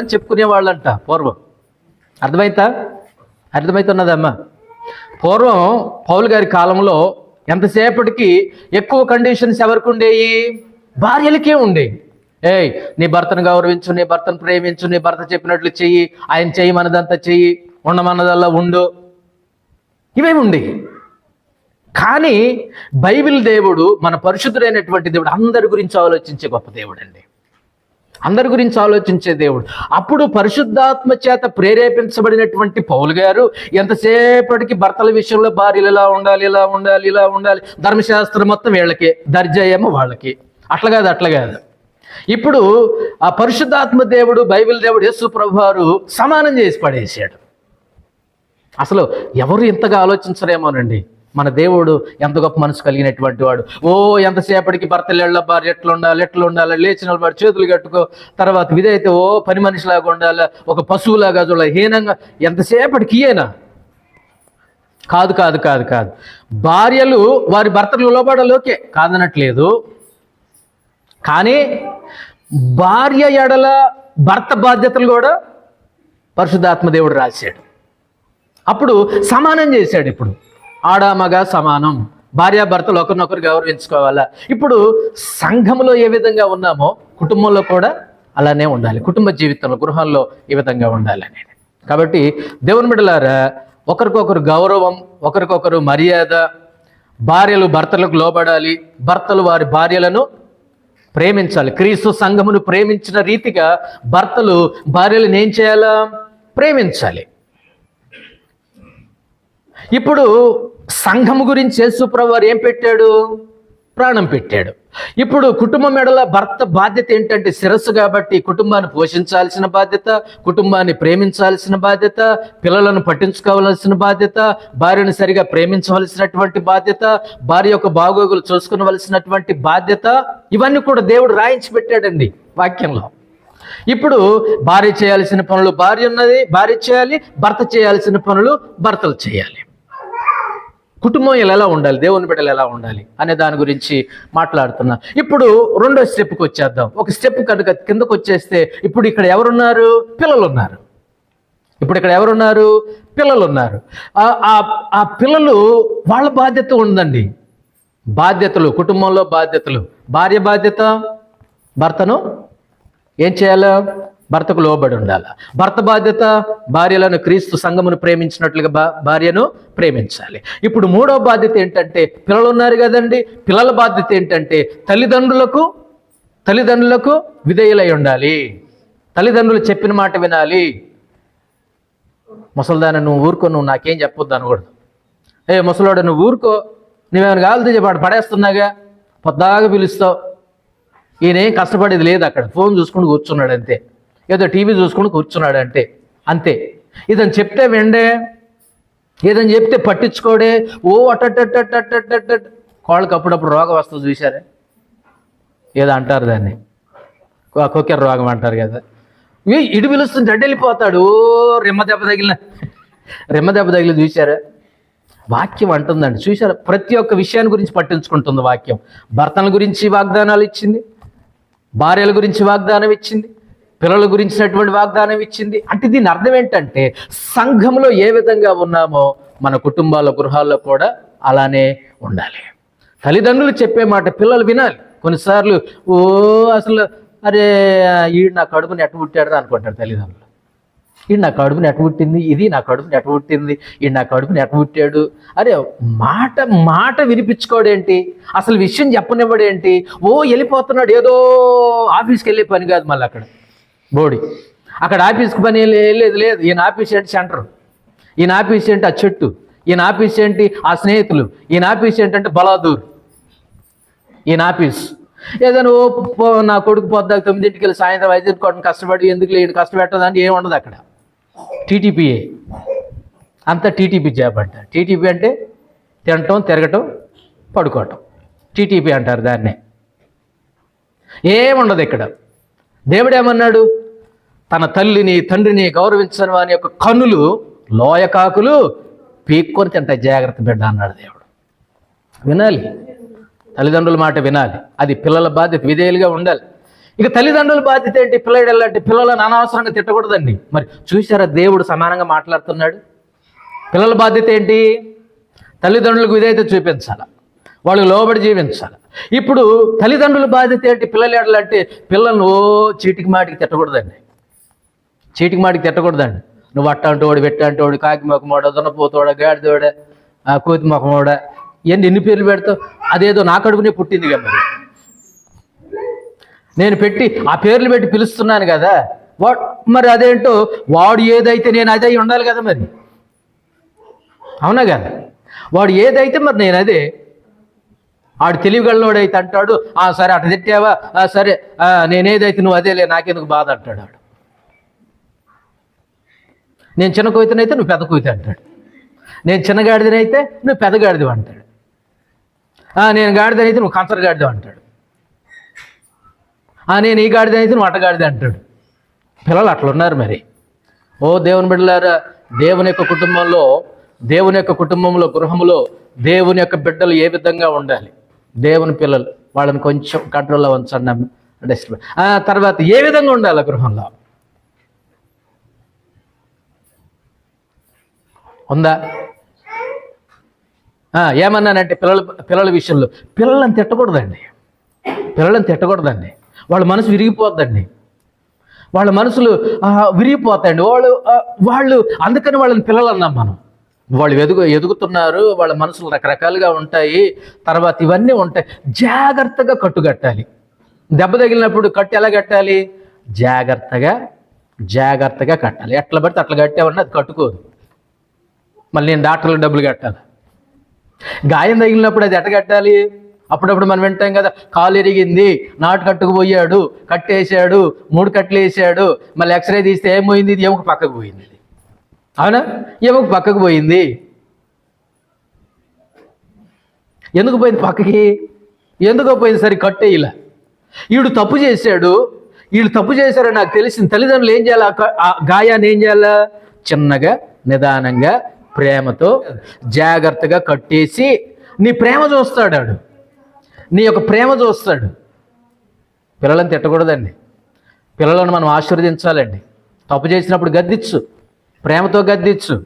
అని చెప్పుకునే వాళ్ళంట పూర్వం. అర్థమవుతున్నదమ్మా? పూర్వం పౌలు గారి కాలంలో ఎంతసేపటికి ఎక్కువ కండిషన్స్ ఎవరికి ఉండేవి? భార్యలకే ఉండేవి. నీ భర్తను గౌరవించు, నీ భర్తను ప్రేమించు, నీ భర్త చెప్పినట్లు చెయ్యి, ఆయన చెయ్యమన్నదంతా చెయ్యి, ఉండమన్నదల్లా ఉండు, ఇవేమి ఉండేవి. కానీ బైబిల్ దేవుడు, మన పరిశుద్ధుడైనటువంటి దేవుడు అందరి గురించి ఆలోచించే గొప్ప దేవుడు అండి. అందరి గురించి ఆలోచించే దేవుడు. అప్పుడు పరిశుద్ధాత్మ చేత ప్రేరేపించబడినటువంటి పౌలు గారు ఎంతసేపటికి భర్తల విషయంలో భార్యలు ఇలా ఉండాలి, ధర్మశాస్త్రం మొత్తం వీళ్ళకి, దర్జా ఏమో వాళ్ళకి. అట్లా కాదు. ఇప్పుడు ఆ పరిశుద్ధాత్మ దేవుడు, బైబిల్ దేవుడు, యేసు ప్రభువారు సమానం చేసి పడేశాడు. అసలు ఎవరు ఇంతగా ఆలోచించరేమోనండి. మన దేవుడు ఎంత గొప్ప మనసు కలిగినటువంటి వాడు. ఎంతసేపటికి భర్తలు భార్య ఎట్లా ఉండాలి, లేచిన వాడు చేతులు కట్టుకో, తర్వాత విధైతే పని మనిషిలాగా ఉండాలి, ఒక పశువులాగా చూడాలి, హీనంగా ఎంతసేపటికి ఈయన కాదు. భార్యలు వారి భర్తలు లోబడాలోకే కాదనట్లేదు. కానీ భార్య ఎడల భర్త బాధ్యతలు కూడా పరిశుద్ధాత్మ దేవుడు రాశాడు. అప్పుడు సమానం చేశాడు. ఇప్పుడు ఆడామగా సమానం, భార్యాభర్తలు ఒకరినొకరు గౌరవించుకోవాలా. ఇప్పుడు సంఘంలో ఏ విధంగా ఉన్నామో కుటుంబంలో కూడా అలానే ఉండాలి. కుటుంబ జీవితంలో, గృహంలో ఈ విధంగా ఉండాలి అనేది. కాబట్టి దేవుని బిడ్డలారా, ఒకరికొకరు గౌరవం, ఒకరికొకరు మర్యాద, భార్యలు భర్తలకు లోబడాలి, భర్తలు వారి భార్యలను ప్రేమించాలి. క్రీస్తు సంఘమును ప్రేమించిన రీతిగా భర్తలు భార్యలను ఏం చేయాలా? ప్రేమించాలి. ఇప్పుడు సంఘము గురించి యేసు ప్రభువారు ఏం పెట్టాడు? ప్రాణం పెట్టాడు. ఇప్పుడు కుటుంబం ఎడల భర్త బాధ్యత ఏంటంటే శిరస్సు కాబట్టి కుటుంబాన్ని పోషించాల్సిన బాధ్యత, కుటుంబాన్ని ప్రేమించాల్సిన బాధ్యత, పిల్లలను పట్టించుకోవాల్సిన బాధ్యత, భార్యను సరిగా ప్రేమించవలసినటువంటి బాధ్యత, భార్య యొక్క బాగోగులు చూసుకునవలసినటువంటి బాధ్యత, ఇవన్నీ కూడా దేవుడు రాయించి పెట్టాడండి వాక్యంలో. ఇప్పుడు భార్య చేయాల్సిన పనులు భార్య చేయాలి, భర్త చేయాల్సిన పనులు భర్తలు చేయాలి. కుటుంబం ఎలా ఉండాలి, దేవుని బిడ్డలు ఎలా ఉండాలి అనే దాని గురించి మాట్లాడుతున్నా. ఇప్పుడు రెండో స్టెప్కి వచ్చేద్దాం. ఒక స్టెప్ కనుక కిందకు వచ్చేస్తే ఇప్పుడు ఇక్కడ ఎవరున్నారు? పిల్లలు ఉన్నారు. ఆ పిల్లలు వాళ్ళ బాధ్యత ఉందండి. బాధ్యతలు, కుటుంబంలో బాధ్యతలు. భార్య బాధ్యత భర్తను ఏం చేయాలి? భర్తకు లోబడి ఉండాలి. భర్త బాధ్యత భార్యలను క్రీస్తు సంఘమును ప్రేమించినట్లుగా భార్యను ప్రేమించాలి. ఇప్పుడు మూడో బాధ్యత ఏంటంటే, పిల్లలు ఉన్నారు కదండి, పిల్లల బాధ్యత ఏంటంటే తల్లిదండ్రులకు విధేయులై ఉండాలి. తల్లిదండ్రులు చెప్పిన మాట వినాలి. ముసల్దాన నువ్వు ఊరుకో, నువ్వు నాకేం చెప్పొద్దు అనకూడదు. ఏ ముసలోడు నువ్వు ఊరుకో, నువ్వేమైనా కావాలితే చెప్పాడు పడేస్తున్నాగా, పొద్దాగా పిలుస్తావు. ఈయనేం కష్టపడేది లేదు, అక్కడ ఫోన్ చూసుకుని కూర్చున్నాడు అంతే, ఏదో టీవీ చూసుకుని కూర్చున్నాడు అంటే అంతే. ఇదని చెప్తే వెండే, ఏదని చెప్తే పట్టించుకోడే, ఓ అట్టట్టట్టట్టట్టట్ట కాళ్ళకి అప్పుడప్పుడు రోగం వస్తుంది చూసారా, ఏదో అంటారు దాన్ని కొక్కెర రోగం అంటారు కదా. ఇటు పిలుస్తుంది అడ్డు వెళ్ళిపోతాడు, రెమ్మ దెబ్బ తగిలి చూసారా. వాక్యం అంటుందండి, చూసారా, ప్రతి ఒక్క విషయాన్ని గురించి పట్టించుకుంటుంది వాక్యం. భర్తల గురించి వాగ్దానాలు ఇచ్చింది, భార్యల గురించి వాగ్దానం ఇచ్చింది, పిల్లల గురించినటువంటి వాగ్దానం ఇచ్చింది. అంటే దీని అర్థం ఏంటంటే సంఘంలో ఏ విధంగా ఉన్నామో మన కుటుంబాల గృహాల్లో కూడా అలానే ఉండాలి. తల్లిదండ్రులు చెప్పే మాట పిల్లలు వినాలి. కొన్నిసార్లు అసలు అరే ఈడు నా కడుపుని ఎట్ట పుట్టాడు అనుకుంటాడు తల్లిదండ్రులు. ఈడు నా కడుపుని ఎట్ట పుట్టింది, ఇది నా కడుపుని ఎట్ట పుట్టింది, ఈడు నా కడుపుని ఎట్ట పుట్టాడు. అరే మాట వినిపించుకోడేంటి, అసలు విషయం చెప్పనివ్వడేంటి, వెళ్ళిపోతున్నాడు. ఏదో ఆఫీస్కి వెళ్ళే పని కాదు మళ్ళీ అక్కడ బోడి, అక్కడ ఆఫీస్కి పని లేదు. ఈయన ఆఫీస్ ఏంటి సెంటర్, ఈయన ఆఫీస్ ఏంటి ఆ చెట్టు, ఈయన ఆఫీస్ ఏంటి ఆ స్నేహితులు, ఈయన ఆఫీస్ ఏంటంటే బలాదూర్, ఈయన ఆఫీస్. ఏదైనా నా కొడుకు పొద్దాక 9ంటికి వెళ్ళి సాయంత్రం 5ంటికి కష్టపడి ఎందుకు ఈయన కష్టపెట్టదని ఏమి ఉండదు అక్కడ. టీటీపీఏ అంతా టీటీపీ జాబ్ అంట. టీటీపీ అంటే తినటం, తిరగటం, పడుకోవటం, టీటీపీ అంటారు దాన్నే. ఏముండదు ఇక్కడ. దేవుడు ఏమన్నాడు, తన తల్లిని తండ్రిని గౌరవించని వాని యొక్క కన్నులు లోయకాకులు పీక్కొని తింటాయి, జాగ్రత్త బిడ్డ అన్నాడు దేవుడు. వినాలి, తల్లిదండ్రుల మాట వినాలి, అది పిల్లల బాధ్యత, విధేయులుగా ఉండాలి. ఇక తల్లిదండ్రుల బాధ్యత ఏంటి, పిల్లలంటే పిల్లలను అనవసరంగా తిట్టకూడదండి. మరి చూసారా దేవుడు సమానంగా మాట్లాడుతున్నాడు. పిల్లల బాధ్యత ఏంటి, తల్లిదండ్రులకు విధేయత చూపించాలి, వాళ్ళు లోబడి జీవించాలి. ఇప్పుడు తల్లిదండ్రుల బాధ్యత ఏంటి, పిల్లలు ఎడలంటే పిల్లలను చీటికి మాటికి తిట్టకూడదండి, చీటికి మాటికి తిట్టకూడదండి. నువ్వు అట్టంటోడు, వెట్టంటోడు, కాకి మొఖమోడ, దున్నపోతోడ, గాడిదోడ, కోతి మొఖమోడ, ఎన్ని పేర్లు పెడతావు. అదేదో నా కడుపునే పుట్టింది కదా, నేను పెట్టి ఆ పేర్లు పెట్టి పిలుస్తున్నాను కదా, మరి అదేంటో వాడు ఏదైతే నేను అదే ఉండాలి కదా మరి, అవునా కదా. వాడు ఏదైతే మరి నేను అదే. ఆడు తెలివిగలనోడైతే అంటాడు, సరే అటు తిట్టావా, సరే నేనేదైతే నువ్వు అదేలే, నాకెందుకు బాధ అంటాడు ఆడు. నేను చిన్న కోయితనైతే నువ్వు పెద్ద కోయిత అంటాడు, నేను చిన్న గాడిదనైతే నువ్వు పెద్ద గాడిద అంటాడు, నేను గాడిదనైతే నువ్వు కంచర గాడిద అంటాడు, నేను ఈ గాడిదనైతే నువ్వు అట్టగాడిద అంటాడు. పిల్లలు అట్లున్నారు మరి. దేవుని బిడ్డలారా, దేవుని యొక్క కుటుంబంలో గృహంలో దేవుని యొక్క బిడ్డలు ఏ విధంగా ఉండాలి, దేవుని పిల్లలు వాళ్ళని కొంచెం కంట్రోల్లో ఉంచండి. తర్వాత ఏ విధంగా ఉండాలి గృహంలో ఉందా? ఏమన్నానంటే పిల్లల విషయంలో పిల్లలను తిట్టకూడదండి. వాళ్ళ మనసు విరిగిపోద్దండి, వాళ్ళ మనసులు విరిగిపోతాయండి. వాళ్ళు అందుకని వాళ్ళని పిల్లలు అన్నాం మనం. వాళ్ళు ఎదుగుతున్నారు, వాళ్ళ మనసులు రకరకాలుగా ఉంటాయి, తర్వాత ఇవన్నీ ఉంటాయి. జాగ్రత్తగా కట్టుకట్టాలి. దెబ్బ తగిలినప్పుడు కట్టు ఎలా కట్టాలి, జాగ్రత్తగా కట్టాలి. ఎట్లా పడితే అట్లా కట్టామన్నా అది కట్టుకోదు. మళ్ళీ నేను డాక్టర్లకు డబ్బులు కట్టాలి. గాయం తగిలినప్పుడు అది ఎట్ట కట్టాలి, అప్పుడప్పుడు మనం వింటాం కదా, కాలు ఎరిగింది, నాటు కట్టుకుపోయాడు, కట్టేసాడు, 3 కట్లు వేసాడు, మళ్ళీ ఎక్స్రే తీస్తే ఏమైంది, ఇది ఎముక పక్కకు పోయింది. అవునా, ఎముక పక్కకు పోయింది. ఎందుకు పోయింది పక్కకి, ఎందుకో పోయింది, సరే కట్టే. వీళ్ళు తప్పు చేశారని నాకు తెలిసింది. తల్లిదండ్రులు ఏం చేయాలి, ఆ గాయాన్ని ఏం చేయాలా, చిన్నగా నిదానంగా ప్రేమతో జాగ్రత్తగా కట్టేసి నీ ప్రేమ చూస్తాడు, నీ యొక్క ప్రేమ చూస్తాడు. పిల్లలను తిట్టకూడదండి, పిల్లలను మనం ఆశీర్వదించాలండి. తప్పు చేసినప్పుడు గద్దించు, ప్రేమతో గద్దించు.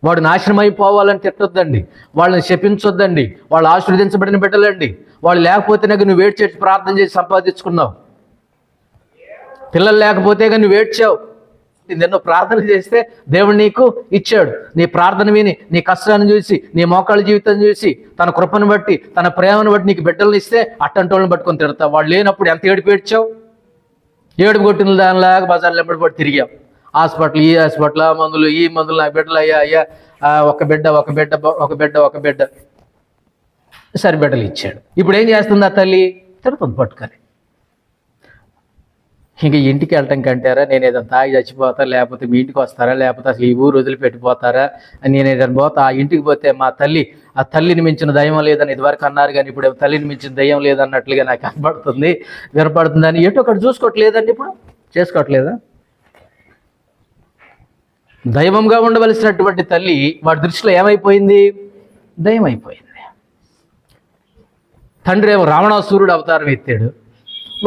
వాడు నాశనం అయిపోవాలని తిట్టొద్దండి, వాళ్ళని శపించొద్దండి. వాళ్ళు ఆశీర్వదించబడిన బిడ్డలండి. వాళ్ళు లేకపోతే నువ్వు వెయిట్ చేసి ప్రార్థన చేసి సంపాదించుకున్నావు. పిల్లలు లేకపోతే నువ్వు ఏడ్చావు. ఎన్నో ప్రార్థన చేస్తే దేవుడు నీకు ఇచ్చాడు. నీ ప్రార్థన విని, నీ కష్టాన్ని చూసి, నీ మోకాళ్ళ జీవితం చూసి, తన కృపను బట్టి, తన ప్రేమను బట్టి నీకు బిడ్డలను ఇస్తే అట్టంటోళ్ళని పట్టుకొని తిడతావు. వాళ్ళు లేనప్పుడు ఎంత ఏడుపు ఏడుపు కొట్టిన దానిలాగా బజార్లు ఎంబడి పడి తిరిగాం. హాస్పిటల్, ఈ హాస్పిటల్, ఆ మందులు, ఈ మందులు, నాకు బిడ్డలు అయ్యా ఒక బిడ్డ సరి బిడ్డలు ఇచ్చాడు. ఇప్పుడు ఏం చేస్తుంది ఆ తల్లి? తిడుతుంది పట్టుకొని. ఇంక ఇంటికి వెళ్ళటం కంటారా, నేను ఏదైనా తాగి చచ్చిపోతా, లేకపోతే మీ ఇంటికి వస్తారా, లేకపోతే అసలు ఈ ఊరు వదిలిపెట్టిపోతారా, నేను ఏదైనా పోతా, ఆ ఇంటికి పోతే మా తల్లి, ఆ తల్లిని మించిన దయ్యం లేదని ఇదివరకు అన్నారు, కానీ ఇప్పుడు తల్లిని మించిన దయ్యం లేదన్నట్లుగా నాకు వినపడుతుందని ఎటు ఒకటి చూసుకోవట్లేదండి, ఇప్పుడు చేసుకోవట్లేదా? దైవంగా ఉండవలసినటువంటి తల్లి వాడి దృష్టిలో ఏమైపోయింది? దయ్యం అయిపోయింది. తండ్రి ఏమో రావణాసురుడు అవతారం ఎత్తాడు.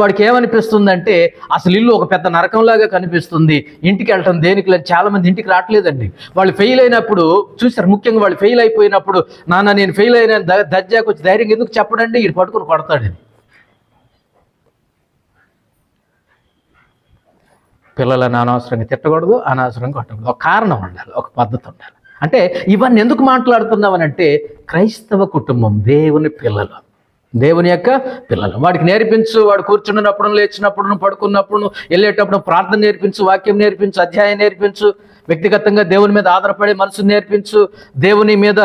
వాడికి ఏమనిపిస్తుందంటే అసలు ఇల్లు ఒక పెద్ద నరకంలాగా కనిపిస్తుంది, ఇంటికి వెళ్ళటం దేనికి లేదు. చాలామంది ఇంటికి రావట్లేదండి. వాళ్ళు ఫెయిల్ అయినప్పుడు చూసారు, ముఖ్యంగా వాళ్ళు ఫెయిల్ అయిపోయినప్పుడు, నాన్న నేను ఫెయిల్ అయినా దర్జాకు వచ్చి ధైర్యం ఎందుకు చెప్పడండి, ఇటు పట్టుకుని కొడతాడని. పిల్లలను అనవసరంగా తిట్టకూడదు, అనవసరంగా కొట్టకూడదు. ఒక కారణం ఉండాలి, ఒక పద్ధతి ఉండాలి. అంటే ఇవన్నీ ఎందుకు మాట్లాడుతున్నామనంటే క్రైస్తవ కుటుంబం దేవుని పిల్లలు, దేవుని యొక్క పిల్లలు. వాడికి నేర్పించు, వాడు కూర్చున్నప్పుడు, లేచినప్పుడు, పడుకున్నప్పుడు, వెళ్ళేటప్పుడు ప్రార్థన నేర్పించు, వాక్యం నేర్పించు, అధ్యాయం నేర్పించు, వ్యక్తిగతంగా దేవుని మీద ఆధారపడే మనసును నేర్పించు, దేవుని మీద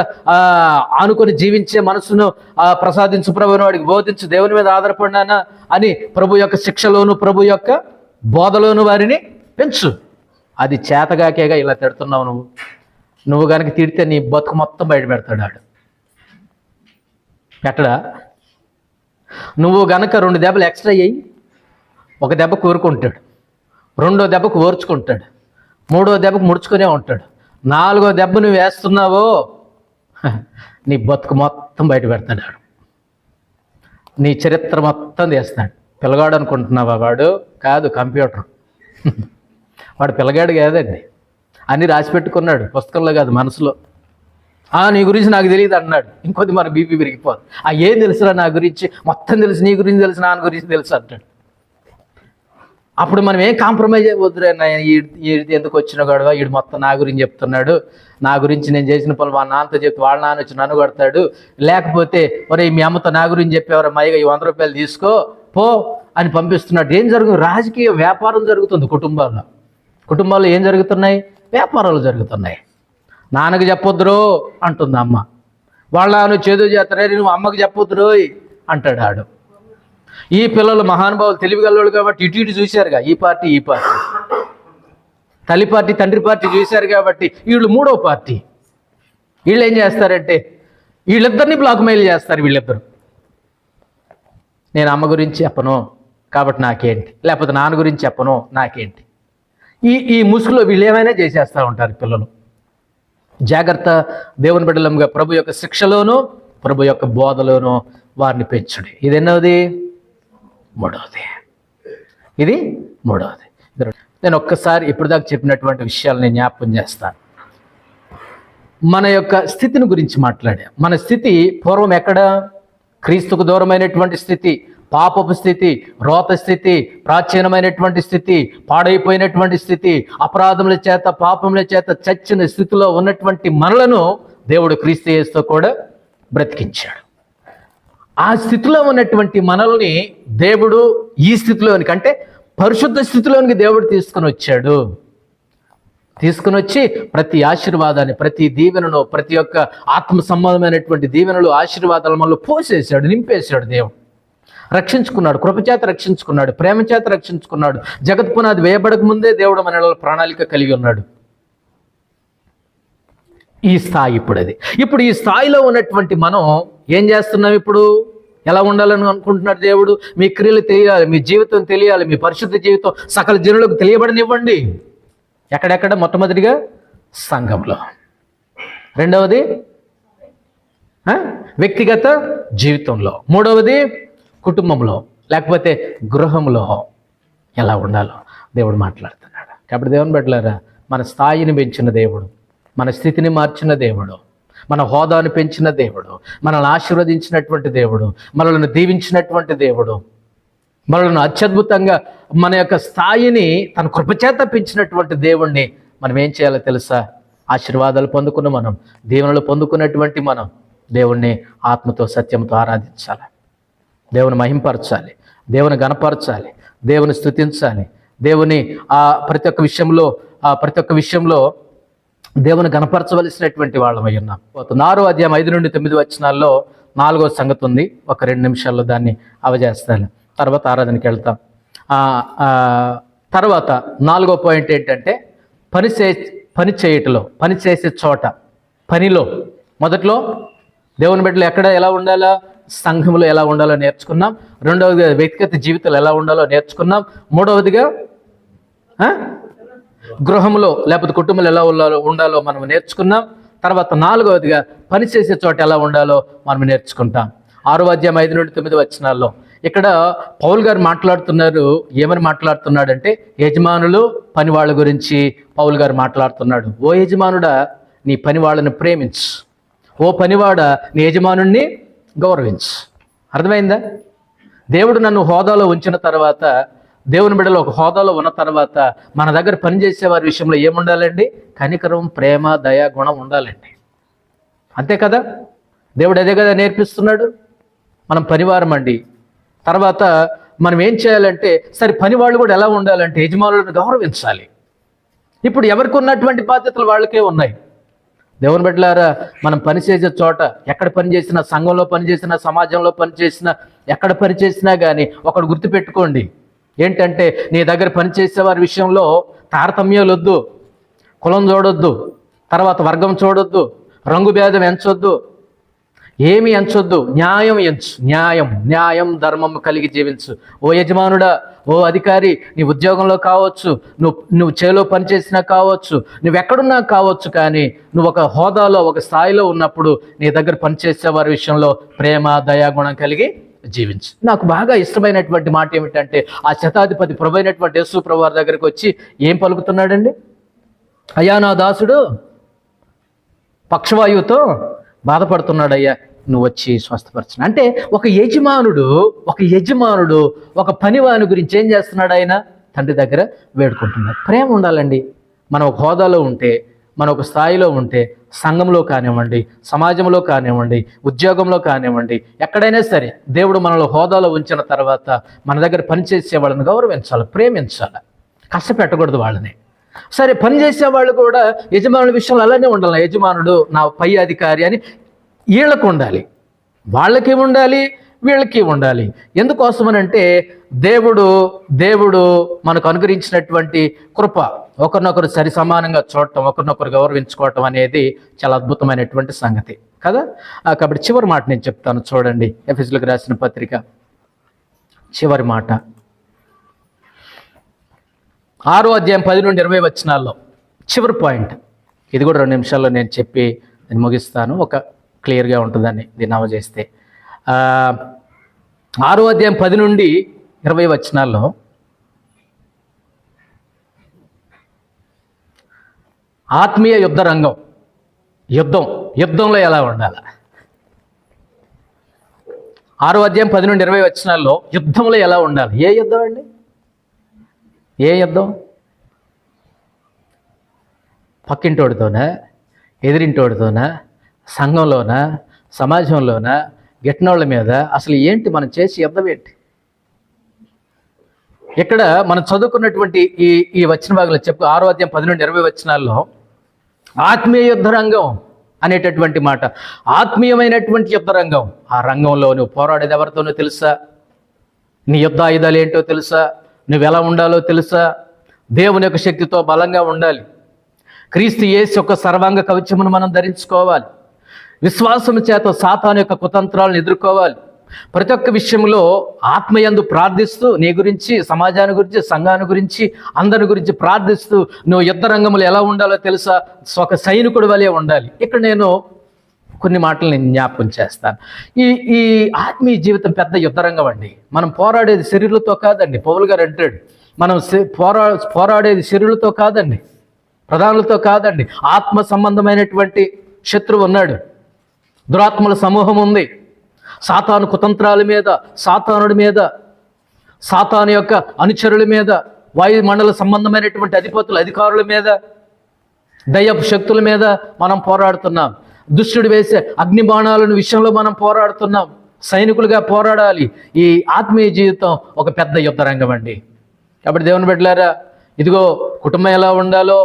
ఆనుకొని జీవించే మనసును ప్రసాదించు ప్రభువుని వాడికి బోధించు, దేవుని మీద ఆధారపడినానా అని ప్రభు యొక్క శిక్షలోను ప్రభు యొక్క బోధలోను వారిని పెంచు. అది చేతగాకేగా ఇలా తిడుతున్నావు నువ్వు కనుక తిడితే నీ బతుకు మొత్తం బయట పెడతాడు ఆడు. పెట్టడా? నువ్వు గనక 2 దెబ్బలు ఎక్స్ట్రా అయ్యి, ఒక దెబ్బ కోరుకుంటాడు, 2వ దెబ్బకు ఓర్చుకుంటాడు, 3వ దెబ్బకు ముడుచుకునే ఉంటాడు, 4వ దెబ్బ నువ్వు వేస్తున్నావో నీ బతుకు మొత్తం బయట పెడతాడు ఆడు. నీ చరిత్ర మొత్తం తీస్తాడు. పిల్లగాడు అనుకుంటున్నావా? వాడు కాదు, కంప్యూటర్. వాడు పిల్లగాడు కాదండి, అన్నీ రాసి పెట్టుకున్నాడు, పుస్తకంలో కాదు మనసులో. నీ గురించి నాకు తెలియదు అన్నాడు. ఇంకొద్ది మన బీపీ పెరిగిపోదు. ఏం తెలుసురా నా గురించి, మొత్తం తెలుసు, నీ గురించి తెలుసు, నా గురించి తెలుసు అంటాడు. అప్పుడు మనం ఏం కాంప్రమైజ్ అవ్వద్దురా, ఎందుకు వచ్చిన గొడవ, వీడు మొత్తం నా గురించి చెప్తున్నాడు, నా గురించి నేను చేసిన పనులు వాళ్ళ నాన్నతో చెప్తే వాళ్ళ నాన్న వచ్చి నన్ను కొడతాడు, లేకపోతే ఒరే మీ అమ్మతో నా గురించి చెప్పేవారు మైగా ఈ 100 రూపాయలు తీసుకో పో అని పంపిస్తున్నాడు. ఏం జరుగుతుంది? రాజకీయ వ్యాపారం జరుగుతుంది కుటుంబాల్లో ఏం జరుగుతున్నాయి? వ్యాపారాలు జరుగుతున్నాయి. నాన్నకి చెప్పొద్దురో అంటుంది అమ్మ, వాళ్ళ నువ్వు చేదు చేస్తారే నువ్వు అమ్మకి చెప్పొద్దురో అంటాడు ఆడు. ఈ పిల్లలు మహానుభావులు తెలివిగలవాళ్ళు కాబట్టి ఇటు చూశారుగా, ఈ పార్టీ తల్లి పార్టీ తండ్రి పార్టీ చూశారు కాబట్టి వీళ్ళు 3వ పార్టీ. వీళ్ళు ఏం చేస్తారంటే వీళ్ళిద్దరిని బ్లాక్మెయిల్ చేస్తారు. వీళ్ళిద్దరు, నేను అమ్మ గురించి చెప్పను కాబట్టి నాకేంటి, లేకపోతే నాన్న గురించి చెప్పను నాకేంటి, ఈ ముసుగులో వీళ్ళు ఏమైనా చేసేస్తూ ఉంటారు పిల్లలు. జాగ్రత్త, దేవుని బిడ్డలంగా ప్రభు యొక్క శిక్షలోనూ ప్రభు యొక్క బోధలోనూ వారిని పెంచుడి. ఇది ఎన్నోది? 3వది. ఇది 3వది. నేను ఒక్కసారి ఇప్పటిదాకా చెప్పినటువంటి విషయాలు నేను జ్ఞాపకం చేస్తాను. మన యొక్క స్థితిని గురించి మాట్లాడా. మన స్థితి పూర్వం ఎక్కడ? క్రీస్తుకు దూరమైనటువంటి స్థితి, పాపపు స్థితి, రోత స్థితి, ప్రాచీనమైనటువంటి స్థితి, పాడైపోయినటువంటి స్థితి, అపరాధముల చేత పాపముల చేత చచ్చిన స్థితిలో ఉన్నటువంటి మనలను దేవుడు క్రీస్తు యేసుతో కూడా బ్రతికించాడు. ఆ స్థితిలో ఉన్నటువంటి మనల్ని దేవుడు ఈ స్థితిలోనికి, అంటే పరిశుద్ధ స్థితిలోనికి దేవుడు తీసుకుని వచ్చి ప్రతి ఆశీర్వాదాన్ని, ప్రతి దీవెనను, ప్రతి ఒక్క ఆత్మ సంబంధమైనటువంటి దీవెనలు, ఆశీర్వాదాల మనలో పోసేశాడు, నింపేశాడు. దేవుడు రక్షించుకున్నాడు, కృపచేత రక్షించుకున్నాడు, ప్రేమ చేత రక్షించుకున్నాడు. జగత్ పునాది వేయబడక ముందే దేవుడు మన ప్రణాళిక కలిగి ఉన్నాడు. ఈ స్థాయి ఇప్పుడు ఈ స్థాయిలో ఉన్నటువంటి మనం ఏం చేస్తున్నాం? ఇప్పుడు ఎలా ఉండాలని అనుకుంటున్నాడు దేవుడు? మీ క్రియలు తెలియాలి, మీ జీవితం తెలియాలి, మీ పరిశుద్ధ జీవితం సకల జనులకు తెలియబడనివ్వండి. ఎక్కడెక్కడ? మొట్టమొదటిగా సంఘంలో, రెండవది వ్యక్తిగత జీవితంలో, మూడవది కుటుంబంలో, లేకపోతే గృహంలో ఎలా ఉండాలో దేవుడు మాట్లాడుతున్నాడు. కాబట్టి దేవుని బిడ్డలారా, మన స్థాయిని పెంచిన దేవుడు, మన స్థితిని మార్చిన దేవుడు, మన హోదాను పెంచిన దేవుడు, మనల్ని ఆశీర్వదించినటువంటి దేవుడు, మనల్ని దీవించినటువంటి దేవుడు, మనల్ని అత్యద్భుతంగా మన యొక్క స్థాయిని తన కృపచేత పెంచినటువంటి దేవుణ్ణి మనం ఏం చేయాలో తెలుసా? ఆశీర్వాదాలు పొందుకున్న మనం, దీవెనలు పొందుకున్నటువంటి మనం దేవుణ్ణి ఆత్మతో సత్యంతో ఆరాధించాలి, దేవుని మహింపరచాలి, దేవుని గణపరచాలి, దేవుని స్తుతించాలి, దేవుని ప్రతి ఒక్క విషయంలో దేవుని గణపరచవలసినటువంటి వాళ్ళమై ఉన్నాం. 6వ అధ్యాయం 5 నుండి 9 వచనాల్లో 4వ సంగతి ఉంది. ఒక 2 నిమిషాల్లో దాన్ని అవజేస్తాను, తర్వాత ఆరాధనకి వెళ్తాం. తర్వాత 4వ పాయింట్ ఏంటంటే పని చేయటంలో, పని చేసే చోట, పనిలో. మొదట్లో దేవుని బిడ్డలు ఎక్కడ ఎలా ఉండాలో, సంఘంలో ఎలా ఉండాలో నేర్చుకున్నాం. రెండవదిగా వ్యక్తిగత జీవితాలు ఎలా ఉండాలో నేర్చుకున్నాం. మూడవదిగా గృహంలో లేకపోతే కుటుంబంలో ఎలా ఉండాలో మనం నేర్చుకున్నాం. తర్వాత 4వదిగా పనిచేసే చోట ఎలా ఉండాలో మనం నేర్చుకుంటాం. 6వ అధ్యాయం 5 నుండి 9 వచనాల్లో ఇక్కడ పౌలు గారు మాట్లాడుతున్నారు. ఏమని మాట్లాడుతున్నాడంటే యజమానులు పని వాళ్ళ గురించి పౌలు గారు మాట్లాడుతున్నాడు. ఓ యజమానుడా, నీ పని వాళ్ళని ప్రేమించు. ఓ పనివాడ, నీ యజమానుణ్ణి గౌరవించు. అర్థమైందా? దేవుడు నన్ను హోదాలో ఉంచిన తర్వాత, దేవుని బిడ్డలో ఒక హోదాలో ఉన్న తర్వాత మన దగ్గర పనిచేసే వారి విషయంలో ఏముండాలండి? కనికరం, ప్రేమ, దయ, గుణం ఉండాలండి. అంతే కదా? దేవుడు అదే కదా నేర్పిస్తున్నాడు. మనం పనివారం అండి. తర్వాత మనం ఏం చేయాలంటే, సరే పని వాళ్ళు కూడా ఎలా ఉండాలంటే యజమానులను గౌరవించాలి. ఇప్పుడు ఎవరికి ఉన్నటువంటి బాధ్యతలు వాళ్ళకే ఉన్నాయి. దేవుని బిడ్డలారా, మనం పనిచేసే చోట, ఎక్కడ పనిచేసినా, సంఘంలో పనిచేసినా, సమాజంలో పనిచేసినా, ఎక్కడ పనిచేసినా కానీ ఒకటి గుర్తుపెట్టుకోండి. ఏంటంటే, నీ దగ్గర పనిచేసే వారి విషయంలో తారతమ్యాలు వద్దు, కులం చూడొద్దు, తర్వాత వర్గం చూడొద్దు, రంగు భేదం ఎంచొద్దు, ఏమి ఎంచొద్దు. న్యాయం ఎంచు. న్యాయం ధర్మం కలిగి జీవించు. ఓ యజమానుడా, ఓ అధికారి, నీ ఉద్యోగంలో కావచ్చు, నువ్వు చేలో పనిచేసినా కావచ్చు, నువ్వు ఎక్కడున్నా కావచ్చు, కానీ నువ్వు ఒక హోదాలో, ఒక స్థాయిలో ఉన్నప్పుడు నీ దగ్గర పనిచేసే వారి విషయంలో ప్రేమ, దయాగుణం కలిగి జీవించు. నాకు బాగా ఇష్టమైనటువంటి మాట ఏమిటంటే, ఆ శతాధిపతి ప్రభు అయినటువంటి యేసు ప్రభు వారి దగ్గరికి వచ్చి ఏం పలుకుతున్నాడండి? అయ్యా, నా దాసుడు పక్షవాయువుతో బాధపడుతున్నాడయ్యా, నువ్వు వచ్చి స్వస్థపరచు. అంటే ఒక యజమానుడు ఒక పనివాని గురించి ఏం చేస్తున్నాడు? ఆయన తండ్రి దగ్గర వేడుకుంటున్నాడు. ప్రేమ ఉండాలండి. మనం ఒక హోదాలో ఉంటే, మన ఒక స్థాయిలో ఉంటే, సంఘంలో కానివ్వండి, సమాజంలో కానివ్వండి, ఉద్యోగంలో కానివ్వండి, ఎక్కడైనా సరే దేవుడు మనలో హోదాలో ఉంచిన తర్వాత మన దగ్గర పనిచేసే వాళ్ళని గౌరవించాలి, ప్రేమించాలి, కష్టపెట్టకూడదు వాళ్ళని. సరే, పనిచేసే వాళ్ళు కూడా యజమానుల విషయంలో అలానే ఉండాలి. యజమానుడు నా పై అధికారి అని వీళ్ళకు ఉండాలి, వాళ్ళకి ఉండాలి, వీళ్ళకి ఉండాలి. ఎందుకోసమనంటే దేవుడు మనకు అనుగ్రహించినటువంటి కృప, ఒకరినొకరు సరి సమానంగా చూడటం, ఒకరినొకరు గౌరవించుకోవటం అనేది చాలా అద్భుతమైనటువంటి సంగతి కదా. కాబట్టి చివరి మాట నేను చెప్తాను, చూడండి. ఎఫెసీయులకు రాసిన పత్రిక చివరి మాట, 6వ అధ్యాయం 10 నుండి 20 వచనాల్లో చివరి పాయింట్. ఇది కూడా 2 నిమిషాల్లో నేను చెప్పి నేను ముగిస్తాను. ఒక క్లియర్గా ఉంటుందని దీన్ని అవజేస్తే, 6వ అధ్యాయం 10 నుండి 20 వచనాల్లో ఆత్మీయ యుద్ధ రంగం, యుద్ధంలో ఎలా ఉండాలి? 6వ అధ్యాయం 10 నుండి 20 వచనాల్లో యుద్ధంలో ఎలా ఉండాలి? ఏ యుద్ధం అండి? ఏ యుద్ధం? పక్కింటోడితోనా, ఎదిరింటోడితోనా, సంఘంలోనా, సమాజంలోనా, గిట్టినోళ్ళ మీద? అసలు ఏంటి మనం చేసి యుద్ధం ఏంటి? ఇక్కడ మనం చదువుకున్నటువంటి ఈ వచన భాగంలో 6వ అధ్యాయం 10 నుండి 20 వచనాల్లో ఆత్మీయ యుద్ధ రంగం అనేటటువంటి మాట, ఆత్మీయమైనటువంటి యుద్ధ రంగం. ఆ రంగంలో నువ్వు పోరాడేది ఎవరితోనో తెలుసా? నీ యుద్ధ ఆయుధాలు ఏంటో తెలుసా? నువ్వు ఎలా ఉండాలో తెలుసా? దేవుని యొక్క శక్తితో బలంగా ఉండాలి. క్రీస్తు యేసు యొక్క సర్వాంగ కవచమును మనం ధరించుకోవాలి. విశ్వాసం చేత సాతాను యొక్క కుతంత్రాలను ఎదుర్కోవాలి. ప్రతి ఒక్క విషయంలో ఆత్మయందు ప్రార్థిస్తూ, నీ గురించి, సమాజాన్ని గురించి, సంఘాన్ని గురించి, అందరి గురించి ప్రార్థిస్తూ నువ్వు యుద్ధ రంగంలో ఎలా ఉండాలో తెలుసా? ఒక సైనికుడి వలె ఉండాలి. ఇక్కడ నేను కొన్ని మాటలు నేను జ్ఞాపకం చేస్తాను. ఈ ఆత్మీయ జీవితం పెద్ద యుద్ధరంగం అండి. మనం పోరాడేది శరీరులతో కాదండి. పౌలు గారు అంటాడు, మనం పోరాడేది శరీరులతో కాదండి, ప్రధానులతో కాదండి. ఆత్మ సంబంధమైనటువంటి శత్రువు ఉన్నాడు, దురాత్మల సమూహం ఉంది. సాతాను కుతంత్రాల మీద, సాతానుడి మీద, సాతాను యొక్క అనుచరుల మీద, వాయుమండల సంబంధమైనటువంటి అధికారుల మీద, దయ్యపు శక్తుల మీద మనం పోరాడుతున్నాం. దుష్టుడు వేసే అగ్ని బాణాలను విషయంలో మనం పోరాడుతున్నాం. సైనికులుగా పోరాడాలి. ఈ ఆత్మీయ జీవితం ఒక పెద్ద యుద్ధ రంగం అండి. కాబట్టి దేవుని బిడ్డలారా, ఇదిగో కుటుంబం ఎలా ఉండాలో,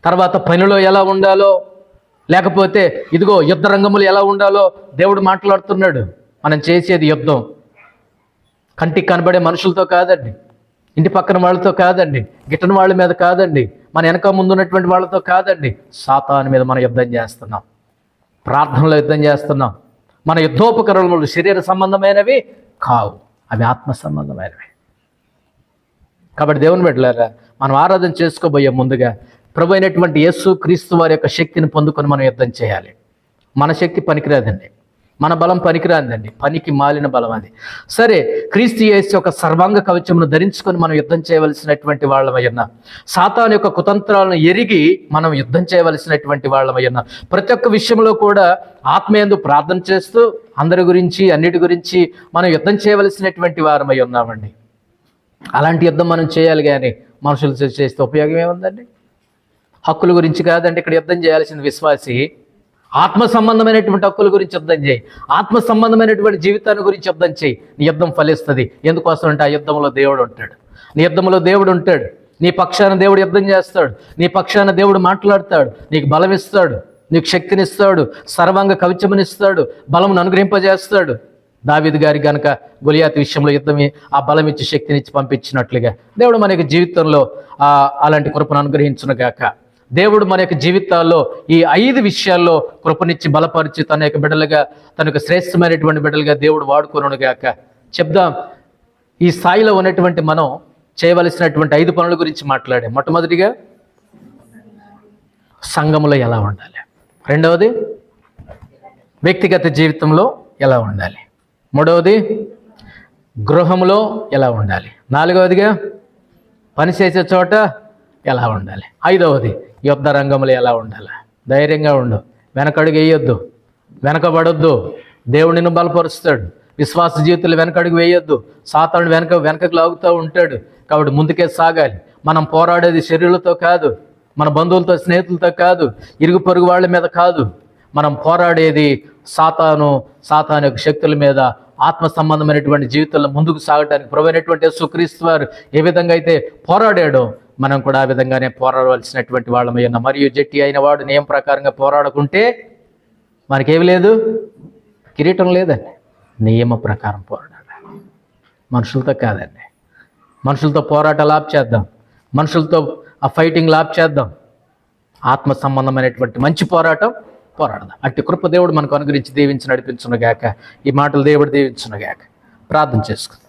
తర్వాత పనిలో ఎలా ఉండాలో, లేకపోతే ఇదిగో యుద్ధ రంగములు ఎలా ఉండాలో దేవుడు మాట్లాడుతున్నాడు. మనం చేసేది యుద్ధం కంటికి కనబడే మనుషులతో కాదండి, ఇంటి పక్కన వాళ్ళతో కాదండి, గిట్టని వాళ్ళ మీద కాదండి, మన వెనక ముందు ఉన్నటువంటి వాళ్ళతో కాదండి. సాతాను మీద మనం యుద్ధం చేస్తున్నాం, ప్రార్థనలో యుద్ధం చేస్తున్నాం. మన యుద్ధోపకరణములు శరీర సంబంధమైనవి కావు, అవి ఆత్మ సంబంధమైనవి. కాబట్టి దేవుని బిడ్డలారా, మనం ఆరాధన చేసుకోబోయే ముందుగా ప్రభు అయినటువంటి యేసు క్రీస్తు వారి యొక్క శక్తిని పొందుకొని మనం యుద్ధం చేయాలి. మన శక్తి పనికిరాదండి, మన బలం పనికిరాదండి, పనికి మాలిన బలం అది. సరే, క్రీస్తు యేసు యొక్క సర్వాంగ కవచమును ధరించుకొని మనం యుద్ధం చేయవలసినటువంటి వాళ్ళమై ఉన్నాం. సాతాను యొక్క కుతంత్రాలను ఎరిగి మనం యుద్ధం చేయవలసినటువంటి వాళ్ళమై ఉన్నాం. ప్రతి ఒక్క విషయంలో కూడా ఆత్మయందు ప్రార్థన చేస్తూ అందరి గురించి అన్నిటి గురించి మనం యుద్ధం చేయవలసినటువంటి వారమై ఉన్నామండి. అలాంటి యుద్ధం మనం చేయాలి, కానీ మనుషులు చేస్తే ఉపయోగం ఏముందండి? హక్కుల గురించి కాదండి ఇక్కడ యుద్ధం చేయాల్సిన విశ్వాసి. ఆత్మ సంబంధమైనటువంటి హక్కుల గురించి యుద్ధం చేయి, ఆత్మ సంబంధమైనటువంటి జీవితాన్ని గురించి యుద్ధం చేయి. నీ యుద్ధం ఫలిస్తుంది. ఎందుకోసం అంటే ఆ యుద్ధంలో దేవుడు ఉంటాడు, నీ యుద్ధంలో దేవుడు ఉంటాడు. నీ పక్షాన దేవుడు యుద్ధం చేస్తాడు, నీ పక్షాన దేవుడు మాట్లాడతాడు, నీకు బలం ఇస్తాడు, నీకు శక్తినిస్తాడు, సర్వాంగ కవచమునిస్తాడు, బలమును అనుగ్రహింపజేస్తాడు. దావీదు గారి గనక గొలియాతు విషయంలో యుద్ధమే ఆ బలం ఇచ్చి శక్తినిచ్చి పంపించినట్లుగా దేవుడు మన యొక్క జీవితంలో అలాంటి కృపను అనుగ్రహించును గాక. దేవుడు మన యొక్క జీవితాల్లో ఈ 5 విషయాల్లో కృపనిచ్చి బలపరిచి తన యొక్క బిడ్డలుగా, తన యొక్క శ్రేష్టమైనటువంటి బిడ్డలుగా దేవుడు వాడుకోను గాక. చెప్దాం, ఈ స్థాయిలో ఉన్నటువంటి మనం చేయవలసినటువంటి 5 పనుల గురించి మాట్లాడాం. మొట్టమొదటిగా సంఘములో ఎలా ఉండాలి, రెండవది వ్యక్తిగత జీవితంలో ఎలా ఉండాలి, మూడవది గృహంలో ఎలా ఉండాలి, నాలుగవదిగా పనిచేసే చోట ఎలా ఉండాలి, ఐదవది యుద్ధ రంగంలో ఎలా ఉండాలి. ధైర్యంగా ఉండు, వెనకడుగు వేయొద్దు, వెనకబడొద్దు. దేవుడు నిన్ను బలపరుస్తాడు. విశ్వాస జీవితంలో వెనకడుగు వేయొద్దు. సాతాను వెనకకు లాగుతూ ఉంటాడు. కాబట్టి ముందుకే సాగాలి. మనం పోరాడేది శరీరులతో కాదు, మన బంధువులతో, స్నేహితులతో కాదు, ఇరుగు పొరుగు వాళ్ళ మీద కాదు. మనం పోరాడేది సాతాను యొక్క శక్తుల మీద. ఆత్మ సంబంధమైనటువంటి జీవితంలో ముందుకు సాగడానికి ప్రభువైనటువంటి యేసుక్రీస్తు వారు ఏ విధంగా అయితే పోరాడాడో మనం కూడా ఆ విధంగానే పోరాడవలసినటువంటి వాళ్ళమై ఉన్నాం. మరియు జట్టి అయిన వాడు నియమ ప్రకారంగా పోరాడకుంటే మనకేమి లేదు, కిరీటం లేదండి. నియమ ప్రకారం పోరాడాలి, మనుషులతో కాదండి. మనుషులతో పోరాటాలు ఆప్ చేద్దాం, మనుషులతో ఆ ఫైటింగ్ ఆప్ చేద్దాం. ఆత్మ సంబంధమైనటువంటి మంచి పోరాటం పోరాడదాం. అట్టి కృప దేవుడు మనకు అనుగ్రహించి దీవించి నడిపించునుగాక. ఈ మాటలు దేవుడు దీవించునుగాక. ప్రార్థన చేసుకుందాం.